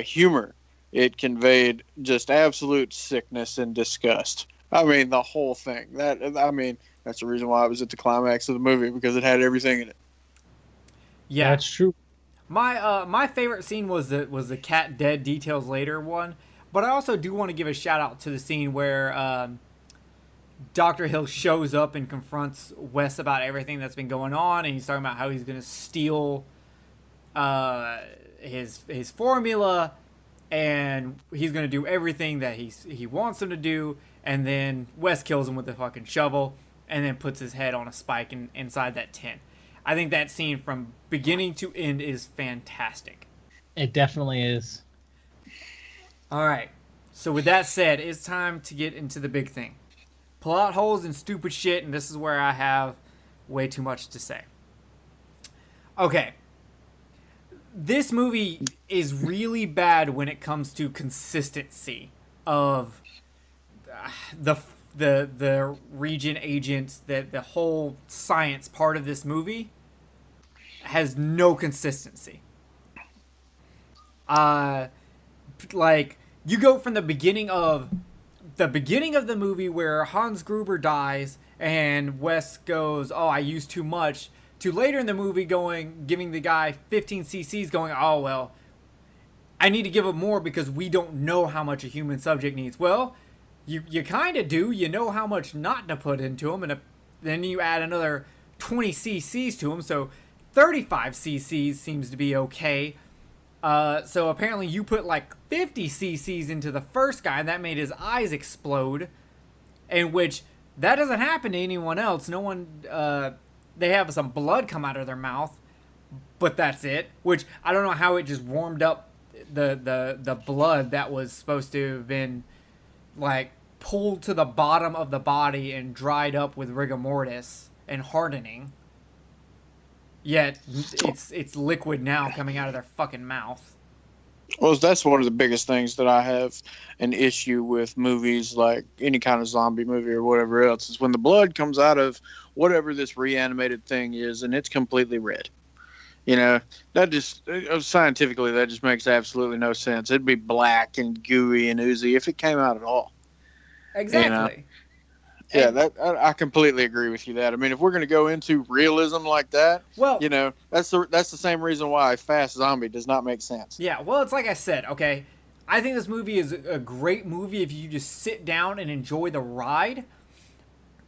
D: humor. It conveyed just absolute sickness and disgust. I mean, the whole thing. That's the reason why I was at the climax of the movie, because it had everything in it.
B: Yeah,
C: that's true.
B: My favorite scene was the cat dead details later one, but I also do want to give a shout out to the scene where Dr. Hill shows up and confronts Wes about everything that's been going on, and he's talking about how he's going to steal his formula, and he's going to do everything that he wants him to do, and then Wes kills him with a fucking shovel, and then puts his head on a spike inside that tin. I think that scene from beginning to end is fantastic.
C: It definitely is.
B: All right. So with that said, it's time to get into the big thing. Plot holes and stupid shit, and this is where I have way too much to say. Okay. This movie is really bad when it comes to consistency of the region agents, the whole science part of this movie has no consistency. Like, you go from the beginning of the movie where Hans Gruber dies and Wes goes, "Oh, I used too much," to later in the movie giving the guy 15 cc's going, "Oh, well, I need to give him more because we don't know how much a human subject needs. Well, you kind of do. You know how much not to put into him, and then you add another 20 cc's to him, so 35 cc's seems to be okay. So apparently you put like 50 cc's into the first guy, and that made his eyes explode, in which that doesn't happen to anyone else. No one, they have some blood come out of their mouth, but that's it, which I don't know how it just warmed up the blood that was supposed to have been like pulled to the bottom of the body and dried up with rigor mortis and hardening. Yet it's liquid now coming out of their fucking mouth.
D: Well, that's one of the biggest things that I have an issue with movies, like any kind of zombie movie or whatever else, is when the blood comes out of whatever this reanimated thing is and it's completely red. You know, that just, scientifically, that just makes absolutely no sense. It'd be black and gooey and oozy if it came out at all.
B: Exactly.
D: You know? Yeah, I completely agree with you that. I mean, if we're going to go into realism like that,
B: well,
D: you know, that's the same reason why a fast zombie does not make sense.
B: Yeah, well, it's like I said, okay, I think this movie is a great movie if you just sit down and enjoy the ride,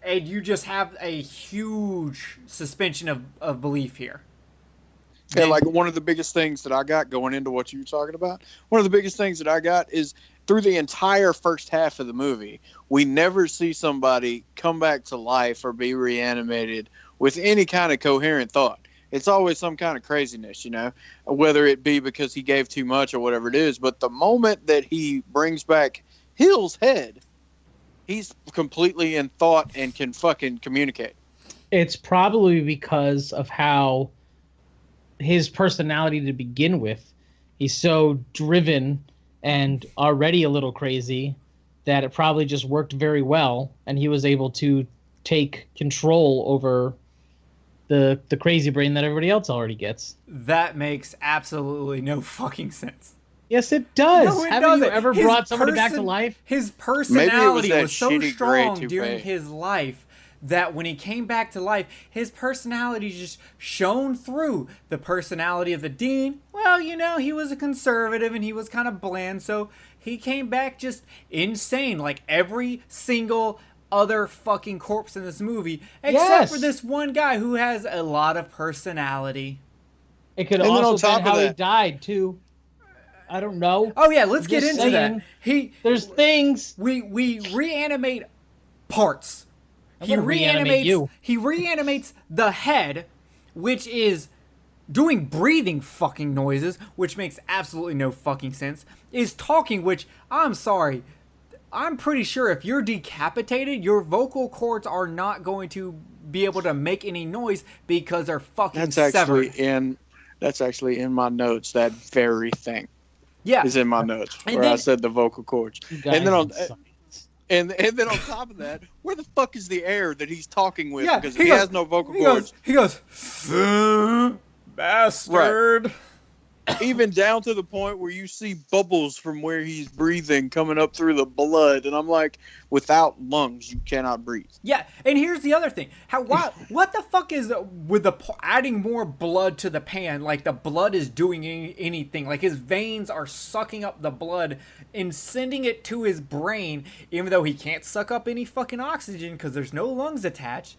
B: and you just have a huge suspension of belief here.
D: Yeah, like one of the biggest things that I got going into what you were talking about, one of the biggest things that I got is through the entire first half of the movie, we never see somebody come back to life or be reanimated with any kind of coherent thought. It's always some kind of craziness, you know, whether it be because he gave too much or whatever it is. But the moment that he brings back Hill's head, he's completely in thought and can fucking communicate.
C: It's probably because of how his personality to begin with. He's so driven and already a little crazy that it probably just worked very well, and he was able to take control over the crazy brain that everybody else already gets.
B: That makes absolutely no fucking sense.
C: Yes, it does.
B: No, it
C: Haven't
B: doesn't.
C: you ever brought somebody back to life?
B: His personality was so
D: shitty
B: strong
D: gray
B: during
D: toupee.
B: his life that when he came back to life, his personality just shone through. The personality of the dean, well, you know, he was a conservative and he was kind of bland, so he came back just insane, like every single other fucking corpse in this movie, except for this one guy who has a lot of personality.
C: It could also been how he died, too. I don't know.
B: Oh, yeah, let's get into that.
C: There's things.
B: We reanimate parts. He reanimates the head, which is doing breathing fucking noises, which makes absolutely no fucking sense. Is talking, which, I'm sorry, I'm pretty sure if you're decapitated, your vocal cords are not going to be able to make any noise because they're fucking severed.
D: That's actually in my notes, that very thing.
B: Yeah.
D: Is in my notes, where I said the vocal cords. And then on top of that, where the fuck is the air that he's talking with?
B: Yeah,
D: because he has no vocal cords.
B: He goes, bastard.
D: Right. Even down to the point where you see bubbles from where he's breathing coming up through the blood. And I'm like, without lungs, you cannot breathe.
B: Yeah, and here's the other thing. What the fuck is with adding more blood to the pan? Like the blood is doing anything. Like his veins are sucking up the blood and sending it to his brain, even though he can't suck up any fucking oxygen because there's no lungs attached.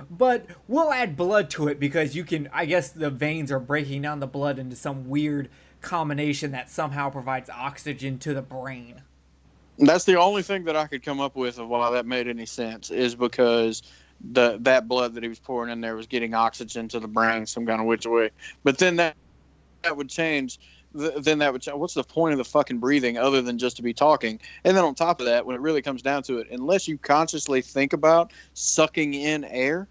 B: But we'll add blood to it because you can, I guess the veins are breaking down the blood into some weird combination that somehow provides oxygen to the brain.
D: That's the only thing that I could come up with of why that made any sense, is because that blood that he was pouring in there was getting oxygen to the brain some kind of which way. But then that would change. What's the point of the fucking breathing other than just to be talking? And then on top of that, when it really comes down to it, unless you consciously think about sucking in air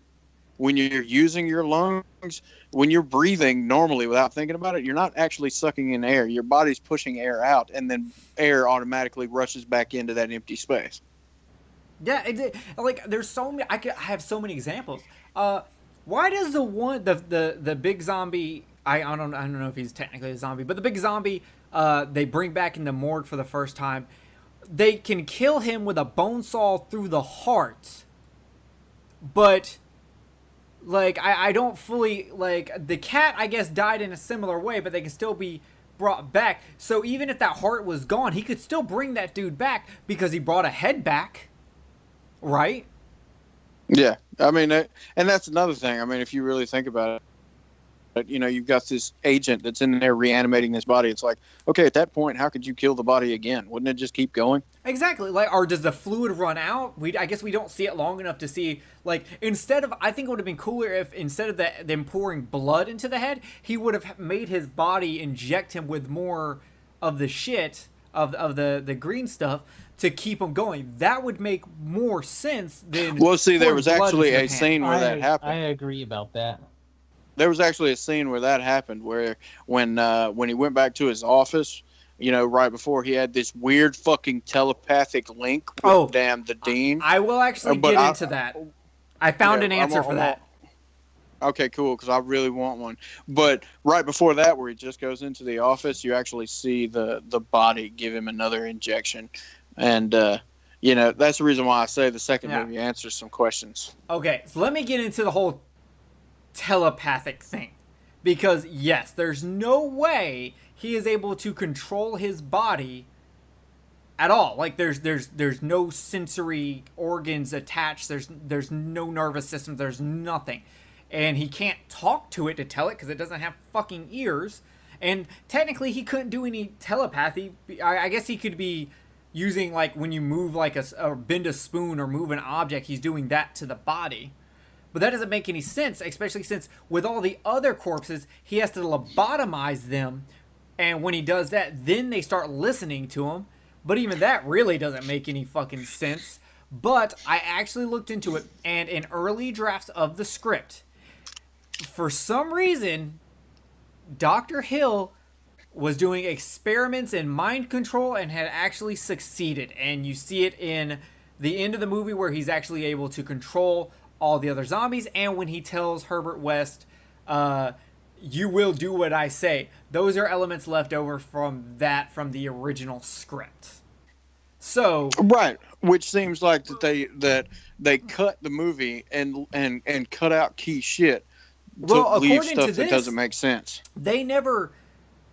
D: when you're using your lungs, when you're breathing normally without thinking about it, you're not actually sucking in air. Your body's pushing air out, and then air automatically rushes back into that empty space.
B: Yeah, like there's so many. I have so many examples. Why does the big zombie? I don't know if he's technically a zombie, but the big zombie they bring back in the morgue for the first time. They can kill him with a bone saw through the heart, but like I don't fully like the cat. I guess died in a similar way, but they can still be brought back. So even if that heart was gone, he could still bring that dude back because he brought a head back, right?
D: Yeah, I mean, and that's another thing. I mean, if you really think about it, but, you know, you've got this agent that's in there reanimating this body. It's like, okay, at that point, how could you kill the body again? Wouldn't it just keep going?
B: Exactly. Like, or does the fluid run out? I guess we don't see it long enough to see. Like, instead of, I think it would have been cooler if instead of them pouring blood into the head, he would have made his body inject him with more of the shit of the green stuff to keep him going. That would make more sense than.
D: Well, see, there was actually a
B: pan.
D: scene where that happened.
C: I agree about that.
D: There was actually a scene where that happened, where when he went back to his office, you know, right before he had this weird fucking telepathic link with the dean.
B: I will actually get into that. I found an answer for that.
D: Okay, cool, because I really want one. But right before that, where he just goes into the office, you actually see the body give him another injection. And, you know, that's the reason why I say the second movie answers some questions.
B: Okay, so let me get into the whole telepathic thing. Because, yes, there's no way he is able to control his body at all. Like, there's no sensory organs attached. There's no nervous system. There's nothing. And he can't talk to it to tell it because it doesn't have fucking ears. And technically, he couldn't do any telepathy. I guess he could be using, like, when you move, like, or bend a spoon or move an object, he's doing that to the body. But that doesn't make any sense, especially since with all the other corpses, he has to lobotomize them. And when he does that, then they start listening to him. But even that really doesn't make any fucking sense. But I actually looked into it, and in early drafts of the script, for some reason, Dr. Hill was doing experiments in mind control and had actually succeeded. And you see it in the end of the movie where he's actually able to control all the other zombies, and when he tells Herbert West, you will do what I say. Those are elements left over from the original script. So
D: right, which seems like that they cut the movie and cut out key shit to leave stuff that doesn't make sense.
B: They never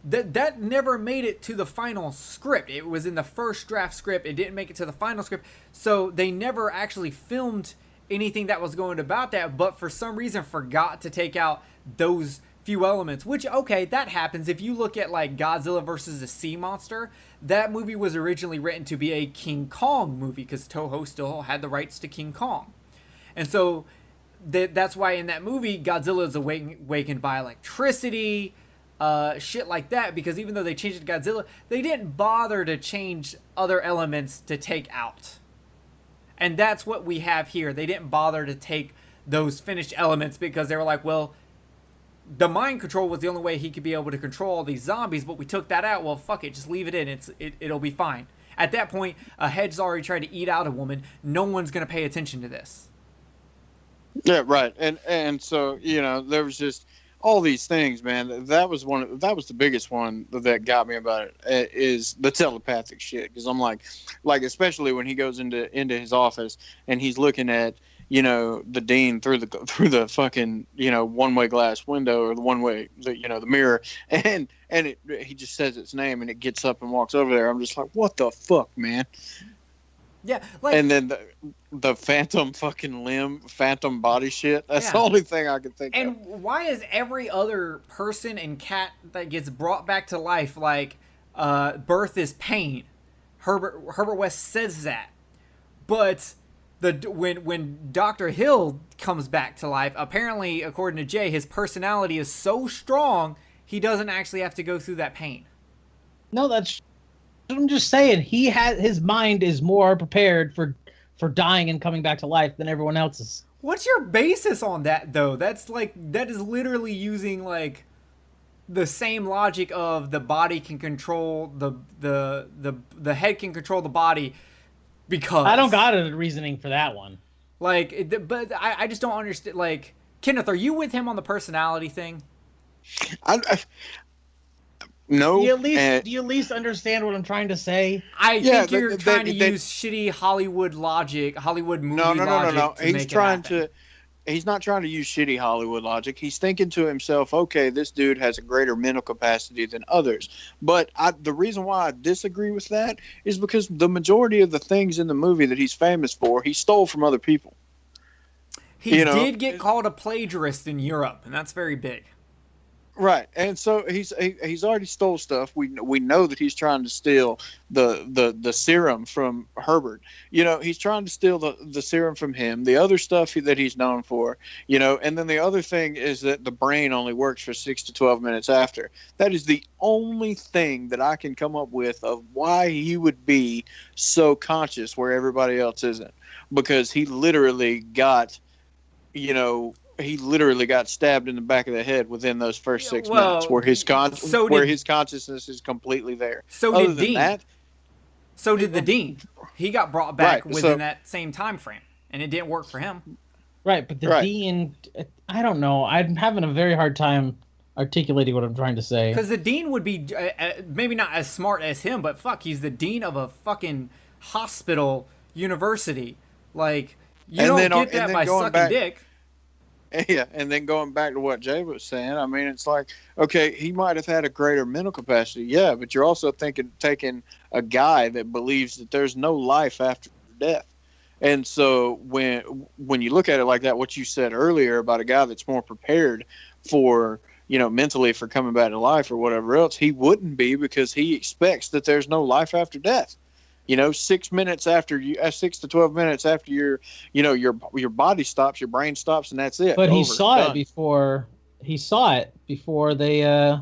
B: that never made it to the final script. It was in the first draft script. It didn't make it to the final script. So they never actually filmed anything that was going about that, but for some reason forgot to take out those few elements, which, okay, that happens. If you look at, like, Godzilla versus the Sea Monster, that movie was originally written to be a King Kong movie because Toho still had the rights to King Kong. And so that's why in that movie, Godzilla is awakened by electricity, shit like that, because even though they changed it to Godzilla, they didn't bother to change other elements to take out. And that's what we have here. They didn't bother to take those finished elements because they were like, well, the mind control was the only way he could be able to control all these zombies, but we took that out. Well, fuck it. Just leave it in. It'll be fine. At that point, a head's already tried to eat out a woman. No one's going to pay attention to this.
D: Yeah, right. And so, you know, there was just all these things, man. That was the biggest one that got me about it, is the telepathic shit. Because I'm like, especially when he goes into his office and he's looking at, you know, the dean through the fucking, you know, one-way glass window, or the mirror, and he just says its name and it gets up and walks over there. I'm just like, what the fuck, man?
B: Yeah, like,
D: and then the phantom fucking limb, phantom body shit. That's the only thing I can think of.
B: And why is every other person and cat that gets brought back to life like birth is pain? Herbert West says that, but when Dr. Hill comes back to life, apparently, according to Jay, his personality is so strong he doesn't actually have to go through that pain.
C: No, I'm just saying, his mind is more prepared for dying and coming back to life than everyone else's.
B: What's your basis on that, though? That is literally using, like, the same logic of the body can control the head can control the body, because
C: I don't got a reasoning for that one.
B: Like, but I just don't understand. Like, Kenneth, are you with him on the personality thing?
D: No.
C: Do you at least understand what I'm trying to say?
B: I think you're trying to use shitty Hollywood logic, Hollywood movie logic.
D: No. he's not trying to use shitty Hollywood logic. He's thinking to himself, okay, this dude has a greater mental capacity than others. But the reason why I disagree with that is because the majority of the things in the movie that he's famous for, he stole from other people.
B: He did get called a plagiarist in Europe, and that's very big.
D: Right, and so he's already stole stuff. We know that he's trying to steal the serum from Herbert. He's trying to steal the serum from him. The other stuff that he's known for, and then the other thing is that the brain only works for 6 to 12 minutes after. That is the only thing that I can come up with of why he would be so conscious where everybody else isn't, because he literally got, stabbed in the back of the head within those first 6 minutes, where his consciousness is completely there.
B: So did Dean. So did the Dean. He got brought back within that same time frame, and it didn't work for him.
C: Right, but the Dean, I don't know. I'm having a very hard time articulating what I'm trying to say.
B: Because the Dean would be maybe not as smart as him, but fuck, he's the Dean of a fucking hospital university. Like, you don't get that by sucking dick.
D: Yeah, and then going back to what Jay was saying, I mean, it's like, okay, he might have had a greater mental capacity, yeah, but you're also taking a guy that believes that there's no life after death. And so when you look at it like that, what you said earlier about a guy that's more prepared for, mentally for coming back to life or whatever else, he wouldn't be, because he expects that there's no life after death. 6 minutes after 6 to 12 minutes after your body stops, your brain stops, and that's it.
C: But he saw it before. He saw it before they. Oh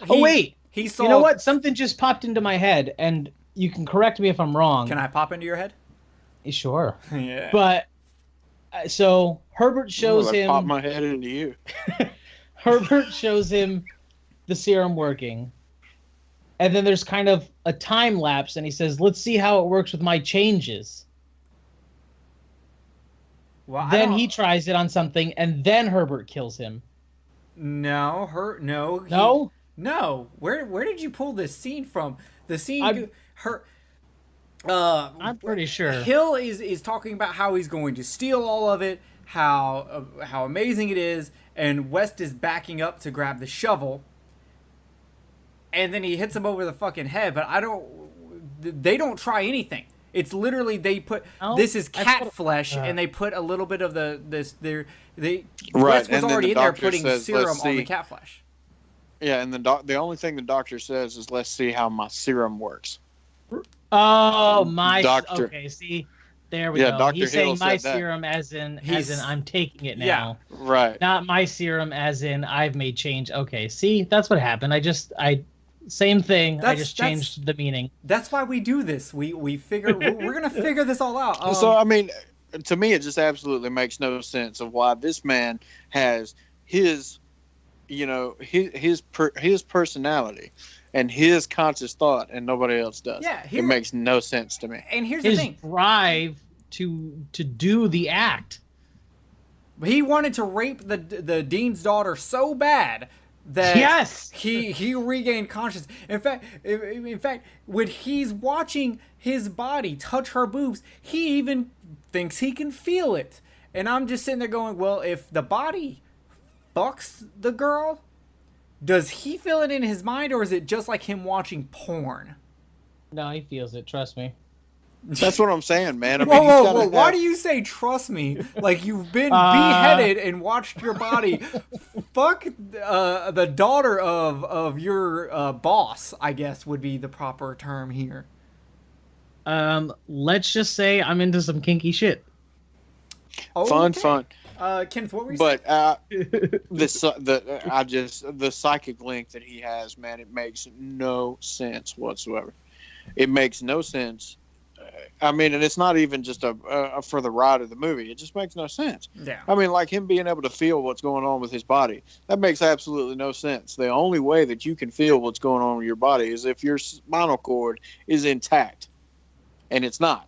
C: wait,
B: he saw.
C: You know what? Something just popped into my head, and you can correct me if I'm wrong.
B: Can I pop into your head?
C: Sure.
B: Yeah.
C: But so Herbert shows him.
D: Pop my head into you.
C: Herbert shows him the serum working. And then there's kind of a time lapse, and he says, let's see how it works with my changes. Well, then he tries it on something, and then Herbert kills him.
B: No. Where did you pull this scene from? The scene...
C: I'm pretty sure.
B: Hill is talking about how he's going to steal all of it, how amazing it is, and West is backing up to grab the shovel. And then he hits him over the fucking head, but they don't try anything. It's literally they put this is cat flesh, and they put a little bit of West was already in there putting serum on the cat flesh.
D: Yeah, and the only thing the doctor says is, let's see how my serum works.
C: Oh, my
D: doctor.
C: Okay, see, there we go.
D: Dr.
C: He's
D: Hill
C: saying my
D: said that.
C: serum as in I'm taking it now.
B: Yeah,
D: right.
C: Not my serum as in I've made change. Okay, see, that's what happened. Same thing. I just changed the meaning.
B: That's why we do this. We figure we're gonna figure this all out.
D: So I mean, to me, it just absolutely makes no sense of why this man has his personality and his conscious thought, and nobody else does.
B: Yeah,
D: it makes no sense to me.
B: And here's the thing:
C: drive to do the act.
B: He wanted to rape the dean's daughter so bad that he regained consciousness. In fact, when he's watching his body touch her boobs, he even thinks he can feel it. And I'm just sitting there going, well, if the body fucks the girl, does he feel it in his mind, or is it just like him watching porn?
C: No, he feels it. Trust me.
D: That's what I'm saying, man. I mean,
B: whoa! Why do you say trust me? Like you've been beheaded and watched your body fuck the daughter of your boss, I guess would be the proper term here.
C: Let's just say I'm into some kinky shit.
D: Okay. Fun.
B: Kenneth, what were you saying?
D: The psychic link that he has, man, it makes no sense whatsoever. It makes no sense. I mean, and it's not even just for the ride of the movie. It just makes no sense.
B: Yeah.
D: I mean, like him being able to feel what's going on with his body. That makes absolutely no sense. The only way that you can feel what's going on with your body is if your spinal cord is intact. And it's not.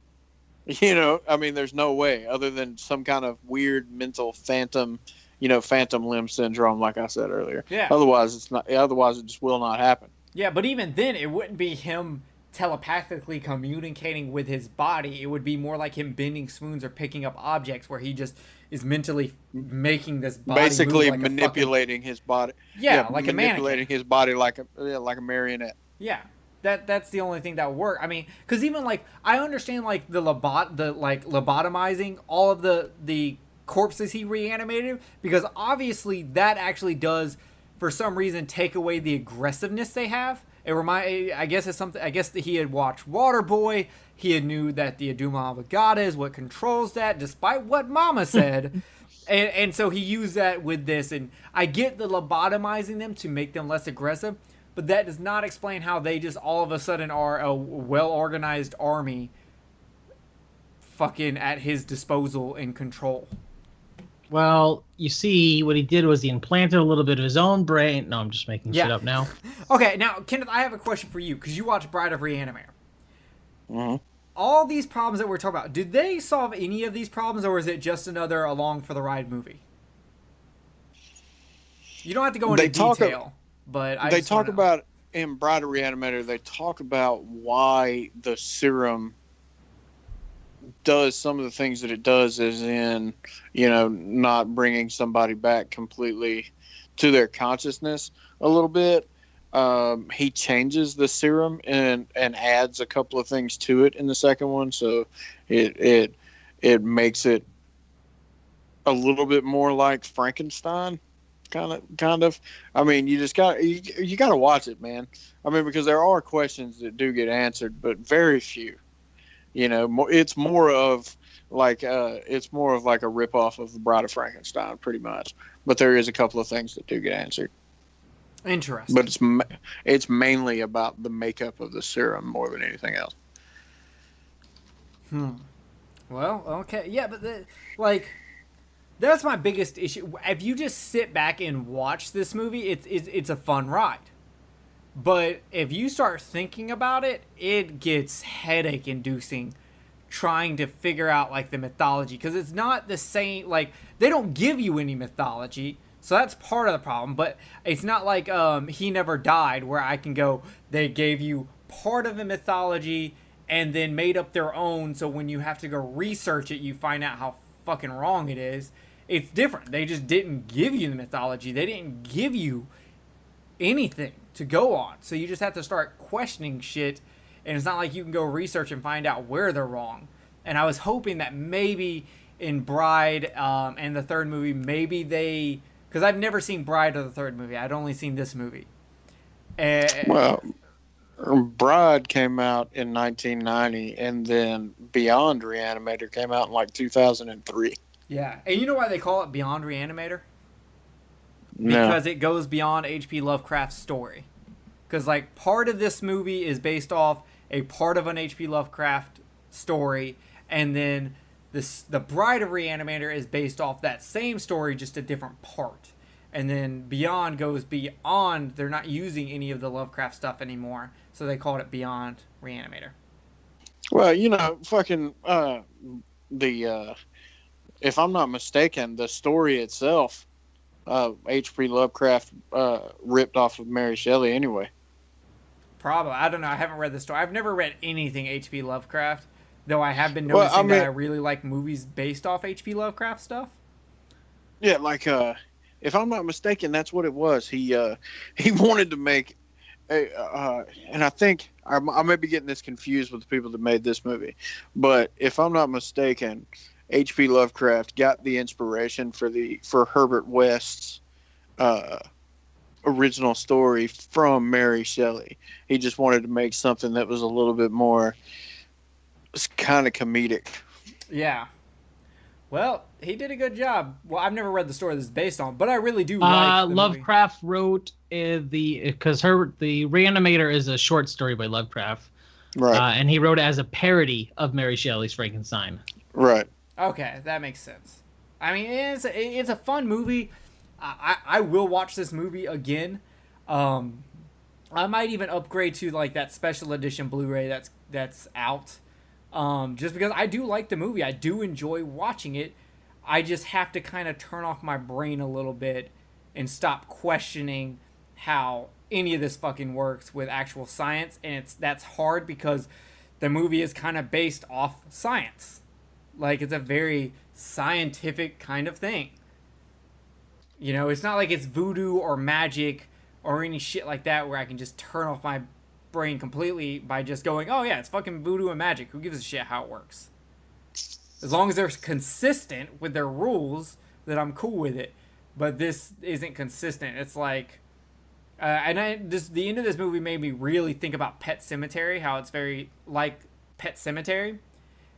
D: I mean, there's no way other than some kind of weird mental phantom limb syndrome, like I said earlier.
B: Yeah.
D: Otherwise, it's not. Otherwise, it just will not happen.
B: Yeah, but even then, it wouldn't be him telepathically communicating with his body. It would be more like him bending spoons or picking up objects, where he just is mentally making this body
D: basically
B: move like
D: manipulating his body.
B: Yeah, like a
D: manipulating his body like a marionette.
B: Yeah, that's the only thing that would work. I mean, because even like I understand like the lobotomizing all of the corpses he reanimated, because obviously that actually does for some reason take away the aggressiveness they have. I guess it's something. I guess that he had watched Waterboy. He had knew that the Aduma Obligata is what controls that, despite what Mama said. and so he used that with this. And I get the lobotomizing them to make them less aggressive, but that does not explain how they just all of a sudden are a well-organized army fucking at his disposal and control.
C: Well, you see, what he did was he implanted a little bit of his own brain. No, I'm just making shit up now.
B: Okay, now, Kenneth, I have a question for you, because you watched Bride of Re-Animator.
D: Mm-hmm.
B: All these problems that we're talking about, did they solve any of these problems, or is it just another along-for-the-ride movie? You don't have to go into detail, but
D: they talk about, in Bride of Re-Animator, they talk about why the serum does some of the things that it does, as in, not bringing somebody back completely to their consciousness a little bit. He changes the serum and adds a couple of things to it in the second one, so it makes it a little bit more like Frankenstein, kind of. I mean, you got to watch it, man. I mean, because there are questions that do get answered, but very few. It's more of like a ripoff of the Bride of Frankenstein, pretty much. But there is a couple of things that do get answered.
B: Interesting.
D: But it's mainly about the makeup of the serum more than anything else.
B: Well, okay, yeah, but that's my biggest issue. If you just sit back and watch this movie, it's a fun ride. But if you start thinking about it, it gets headache-inducing trying to figure out, like, the mythology. Because it's not the same, like, they don't give you any mythology, so that's part of the problem. But it's not like He Never Died, where I can go, they gave you part of the mythology and then made up their own, so when you have to go research it, you find out how fucking wrong it is. It's different. They just didn't give you the mythology. They didn't give you anything to go on, so you just have to start questioning shit, and it's not like you can go research and find out where they're wrong. And I was hoping that maybe in Bride and the third movie, maybe they, because I've never seen Bride or the third movie, I'd only seen this movie.
D: Well, Bride came out in 1990, and then Beyond Re-Animator came out in like 2003.
B: Yeah, and you know why they call it Beyond Re-Animator?
D: No.
B: Because it goes beyond H.P. Lovecraft's story. Because, like, part of this movie is based off a part of an H.P. Lovecraft story, and then the Bride of Re-Animator is based off that same story, just a different part. And then Beyond goes beyond. They're not using any of the Lovecraft stuff anymore, so they called it Beyond Re-Animator.
D: Well, fucking if I'm not mistaken, the story itself, H.P. Lovecraft ripped off of Mary Shelley anyway.
B: Probably. I don't know. I haven't read the story. I've never read anything H.P. Lovecraft, though I have been noticing that I really like movies based off H.P. Lovecraft stuff.
D: Yeah, like, if I'm not mistaken, that's what it was. He wanted to make and I think I may be getting this confused with the people that made this movie, but if I'm not mistaken, H.P. Lovecraft got the inspiration for Herbert West's original story from Mary Shelley. He just wanted to make something that was a little bit more kind of comedic.
B: Yeah. Well, he did a good job. Well, I've never read the story this is based on, but I really do like the
C: Lovecraft wrote because the Re-Animator is a short story by Lovecraft.
D: Right.
C: And he wrote it as a parody of Mary Shelley's Frankenstein.
D: Right.
B: Okay, that makes sense. I mean, it's a fun movie. I will watch this movie again. I might even upgrade to like that special edition Blu-ray that's out. Just because I do like the movie. I do enjoy watching it. I just have to kind of turn off my brain a little bit and stop questioning how any of this fucking works with actual science, and that's hard because the movie is kind of based off science. Like, it's a very scientific kind of thing. You know, it's not like it's voodoo or magic or any shit like that where I can just turn off my brain completely by just going, oh yeah, it's fucking voodoo and magic. Who gives a shit how it works? As long as they're consistent with their rules, then I'm cool with it. But this isn't consistent. It's like, the end of this movie made me really think about Pet Sematary, how it's very like Pet Sematary,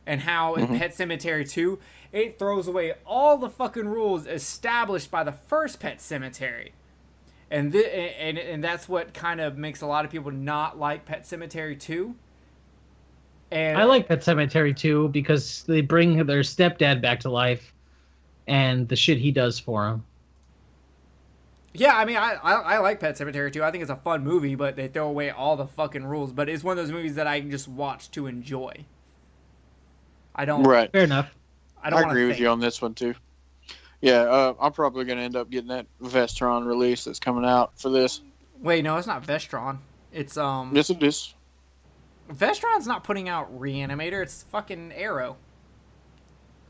B: and how in Pet Sematary 2, it throws away all the fucking rules established by the first Pet Sematary. And that's what kind of makes a lot of people not like Pet Sematary 2. And
C: I like Pet Sematary 2 because they bring their stepdad back to life and the shit he does for him.
B: Yeah, I mean, I like Pet Sematary 2. I think it's a fun movie, but they throw away all the fucking rules. But it's one of those movies that I can just watch to enjoy. I don't...
D: Right.
C: Fair enough.
D: I agree with you on this one, too. Yeah, I'm probably going to end up getting that Vestron release that's coming out for this.
B: Wait, no, it's not Vestron. It's,
D: Yes, it is.
B: Vestron's not putting out Re-Animator. It's fucking Arrow.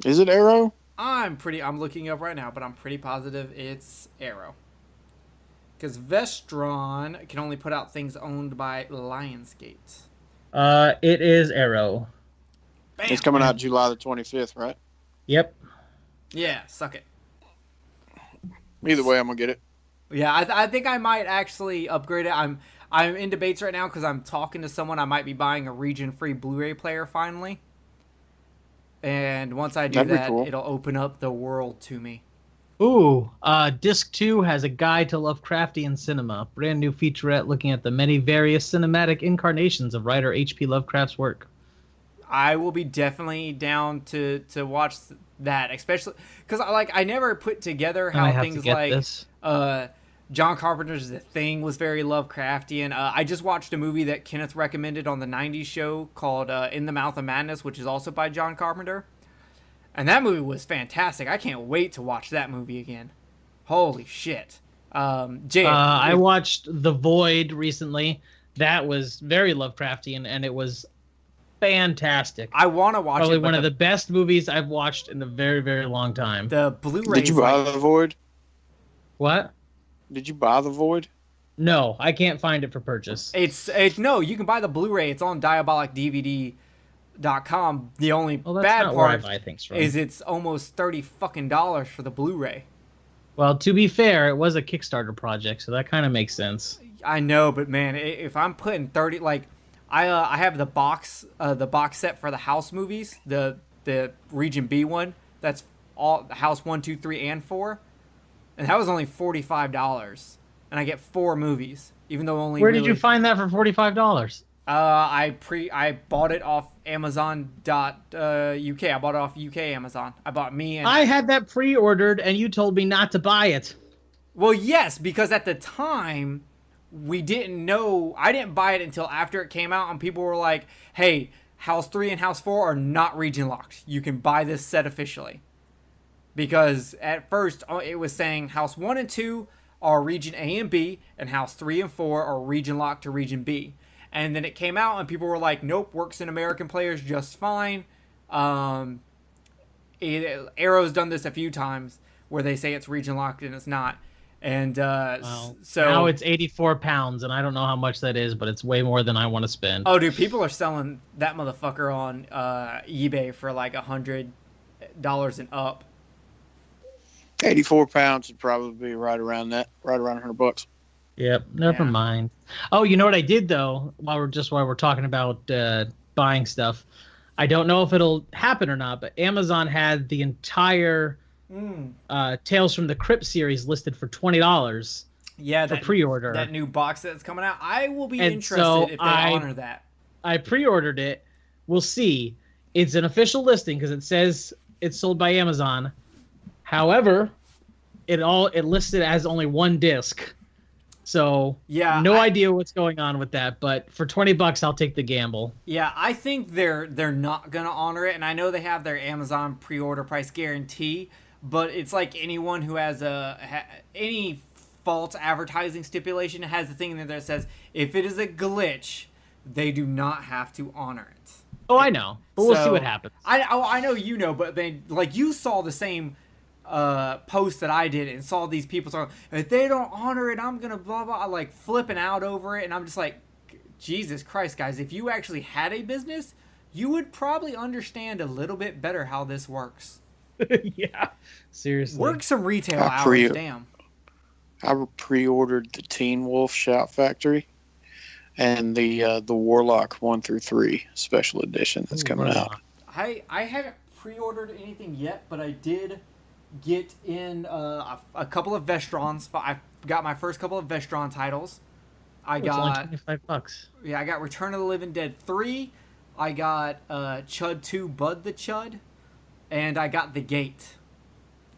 D: Is it Arrow?
B: I'm looking up right now, but I'm pretty positive it's Arrow. Because Vestron can only put out things owned by Lionsgate.
C: It is Arrow.
B: Bam.
D: It's coming out July the 25th, right?
C: Yep.
B: Yeah, suck it.
D: Either way, I'm going to get it.
B: Yeah, I think I might actually upgrade it. I'm in debates right now because I'm talking to someone. I might be buying a region-free Blu-ray player finally. And once I do
D: That'd be
B: that,
D: cool.
B: it'll open up the world to me.
C: Ooh, Disc 2 has a guide to Lovecraftian cinema. Brand new featurette looking at the many various cinematic incarnations of writer H.P. Lovecraft's work.
B: I will be definitely down to watch that, especially because I never put together how things like
C: this.
B: John Carpenter's The Thing was very Lovecraftian. I just watched a movie that Kenneth recommended on the 90s show called In the Mouth of Madness, which is also by John Carpenter. And that movie was fantastic. I can't wait to watch that movie again. Holy shit. Jay,
C: I watched The Void recently. That was very Lovecraftian, and it was fantastic.
B: I want to watch
C: Probably
B: it.
C: one of the best movies I've watched in a very, very long time.
B: The Blu-ray.
D: Did you buy The Void?
C: What?
D: Did you buy The Void?
C: No, I can't find it for purchase.
B: It's no, you can buy the Blu-ray. It's on diabolicdvd.com. The only bad part is it's almost $30 for the Blu-ray.
C: Well, to be fair, it was a Kickstarter project, so that kind of makes sense.
B: I know, but man, if I'm putting 30, like, I have the box set for the House movies, the Region B one. That's all House 1, 2, 3, and 4, and that was only $45, and I get 4 movies, even though only.
C: Where did you find that for $45?
B: I bought it off Amazon.uk. I bought it off UK Amazon.
C: I had that pre-ordered, and you told me not to buy it.
B: Well, yes, because at the time we didn't know. I didn't buy it until after it came out, and people were like, "Hey, House 3 and House 4 are not region locked. You can buy this set officially." Because at first it was saying House 1 and 2 are region A and B, and House 3 and 4 are region locked to region B. And then it came out, and people were like, "Nope, works in American players just fine." Arrow's done this a few times where they say it's region locked and it's not. And so
C: now it's £84, and I don't know how much that is, but it's way more than I want to spend.
B: Oh, dude, people are selling that motherfucker on eBay for like $100 and up.
D: £84 would probably be right around $100.
C: Yep, never mind. Oh, you know what I did though? While we're talking about buying stuff, I don't know if it'll happen or not, but Amazon had the entire Tales from the Crypt series listed for $20.
B: Yeah,
C: for pre-order.
B: That new box that's coming out. I will be interested if they honor that.
C: I pre-ordered it. We'll see. It's an official listing because it says it's sold by Amazon. However, it listed as only one disc. So no idea what's going on with that, but for $20 I'll take the gamble.
B: Yeah, I think they're not gonna honor it, and I know they have their Amazon pre-order price guarantee, but it's like anyone who has any false advertising stipulation. It has the thing in there that says if it is a glitch, they do not have to honor it.
C: Oh, I know, but we'll see what happens.
B: I know you know, but then like you saw the same post that I did and saw these people talking, if they don't honor it, I'm gonna blah blah, like flipping out over it, and I'm just like, Jesus Christ, guys, if you actually had a business, you would probably understand a little bit better how this works.
C: Yeah, seriously.
B: Work some retail hours, damn.
D: I pre-ordered the Teen Wolf Shout Factory and the Warlock 1 through 3 special edition that's coming out.
B: I haven't pre-ordered anything yet, but I did get in a couple of Vestrons. I got my first couple of Vestron titles. I got
C: $25.
B: Yeah, I got Return of the Living Dead 3. I got Chud 2 Bud the Chud, and I got The Gate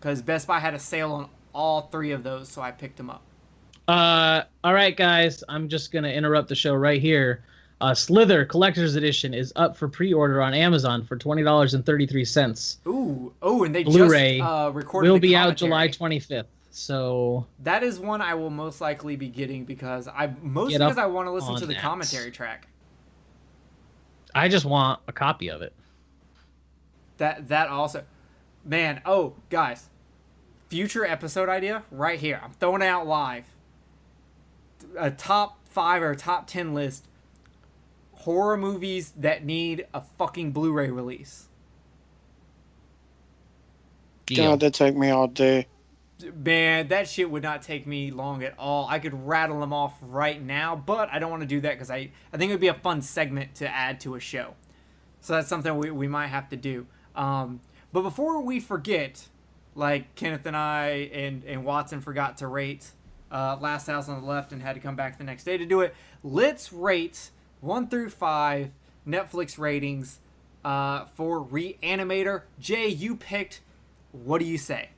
B: because Best Buy had a sale on all 3 of those, so I picked them up.
C: All right, guys, I'm just gonna interrupt the show right here. Slither Collector's Edition is up for pre-order on Amazon for $20.33.
B: Ooh, and they
C: Blu-ray
B: just recorded.
C: Will
B: the
C: be
B: commentary.
C: out July 25th. So
B: that is one I will most likely be getting because I want to listen to the commentary track.
C: I just want a copy of it.
B: That also, man. Oh, guys, future episode idea right here. I'm throwing it out live. A top 5 or top 10 list. Horror movies that need a fucking Blu-ray release.
D: God, that'd take me all day.
B: Man, that shit would not take me long at all. I could rattle them off right now, but I don't want to do that because I think it would be a fun segment to add to a show. So that's something we might have to do. But before we forget, like Kenneth and I and Watson forgot to rate Last House on the Left and had to come back the next day to do it, let's rate 1 through 5 Netflix ratings for Re-Animator. Jay, you picked. What do you say?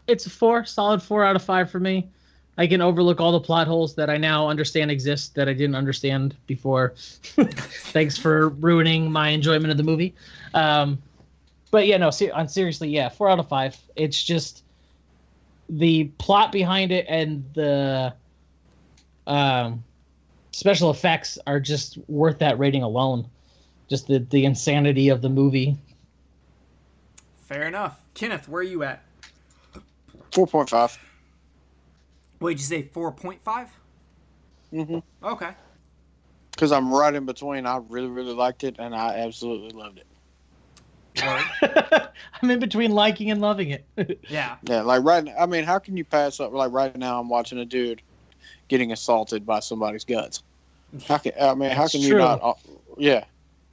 C: It's a 4, solid 4 out of 5 for me. I can overlook all the plot holes that I now understand exist that I didn't understand before. Thanks for ruining my enjoyment of the movie. But yeah, no, seriously, yeah, 4 out of 5. It's just the plot behind it and the special effects are just worth that rating alone. Just the insanity of the movie.
B: Fair enough. Kenneth, where are you at?
D: 4.5.
B: Wait, did you say 4.5?
D: Mm-hmm.
B: Okay.
D: Because I'm right in between. I really, really liked it, and I absolutely loved it.
C: I'm in between liking and loving it.
B: Yeah.
D: Yeah, like right now, I mean, how can you pass up? Like right now, I'm watching a dude getting assaulted by somebody's guts. How can you not? Yeah.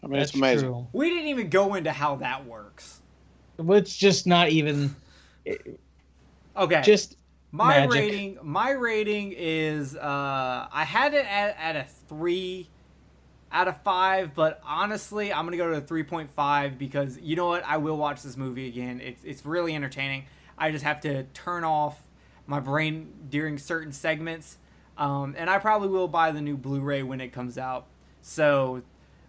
D: I mean, it's amazing.
C: True.
B: We didn't even go into how that works.
C: It's just not even...
B: Okay.
C: Just
B: my
C: magic.
B: rating is I had it at a 3 out of 5, but honestly, I'm gonna go to a 3.5 because you know what? I will watch this movie again. It's really entertaining. I just have to turn off my brain during certain segments, and I probably will buy the new Blu-ray when it comes out. So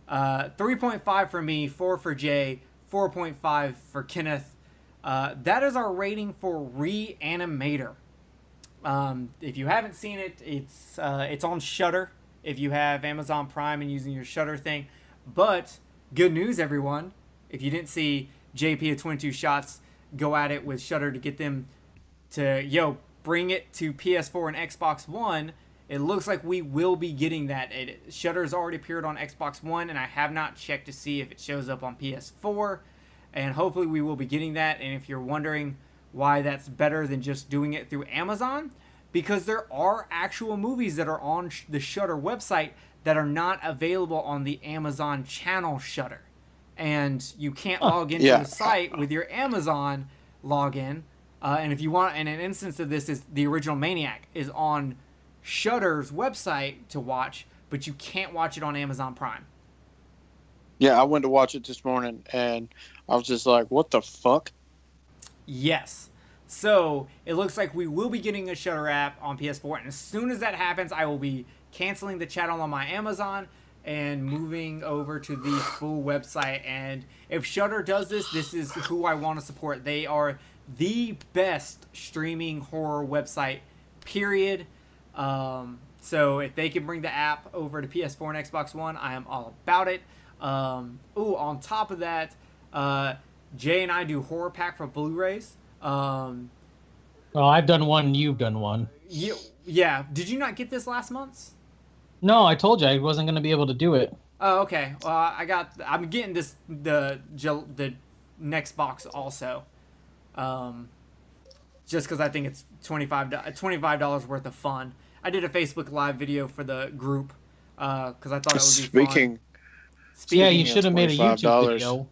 B: 3.5 for me, 4 for Jay, 4.5 for Kenneth. That is our rating for Re-Animator. If you haven't seen it, it's on Shudder. If you have Amazon Prime and using your Shudder thing. But good news, everyone. If you didn't see JP of 22 Shots go at it with Shudder to get them to bring it to PS4 and Xbox One, it looks like we will be getting that. Shudder's already appeared on Xbox One, and I have not checked to see if it shows up on PS4. And hopefully we will be getting that. And if you're wondering why that's better than just doing it through Amazon, because there are actual movies that are on the Shudder website that are not available on the Amazon channel Shudder. And you can't log into the site with your Amazon login. And if you want, and an instance of this is the original Maniac is on Shudder's website to watch, but you can't watch it on Amazon Prime.
D: Yeah, I went to watch it this morning, and I was just like, what the fuck?
B: Yes. So it looks like we will be getting a Shudder app on PS4, and as soon as that happens, I will be canceling the channel on my Amazon and moving over to the full website. And if Shudder does this, this is who I want to support. They are the best streaming horror website, period. So if they can bring the app over to PS4 and Xbox One, I am all about it. On top of that, Jay and I do HorrorPack for Blu-rays.
C: Well, I've done one, you've done one.
B: Yeah. Did you not get this last month's?
C: No, I told you I wasn't going to be able to do it.
B: Oh, okay. I'm getting the next box also. Just because I think it's $25 worth of fun. I did a Facebook Live video for the group because I thought it would be fun.
C: Yeah, you should have made a YouTube video.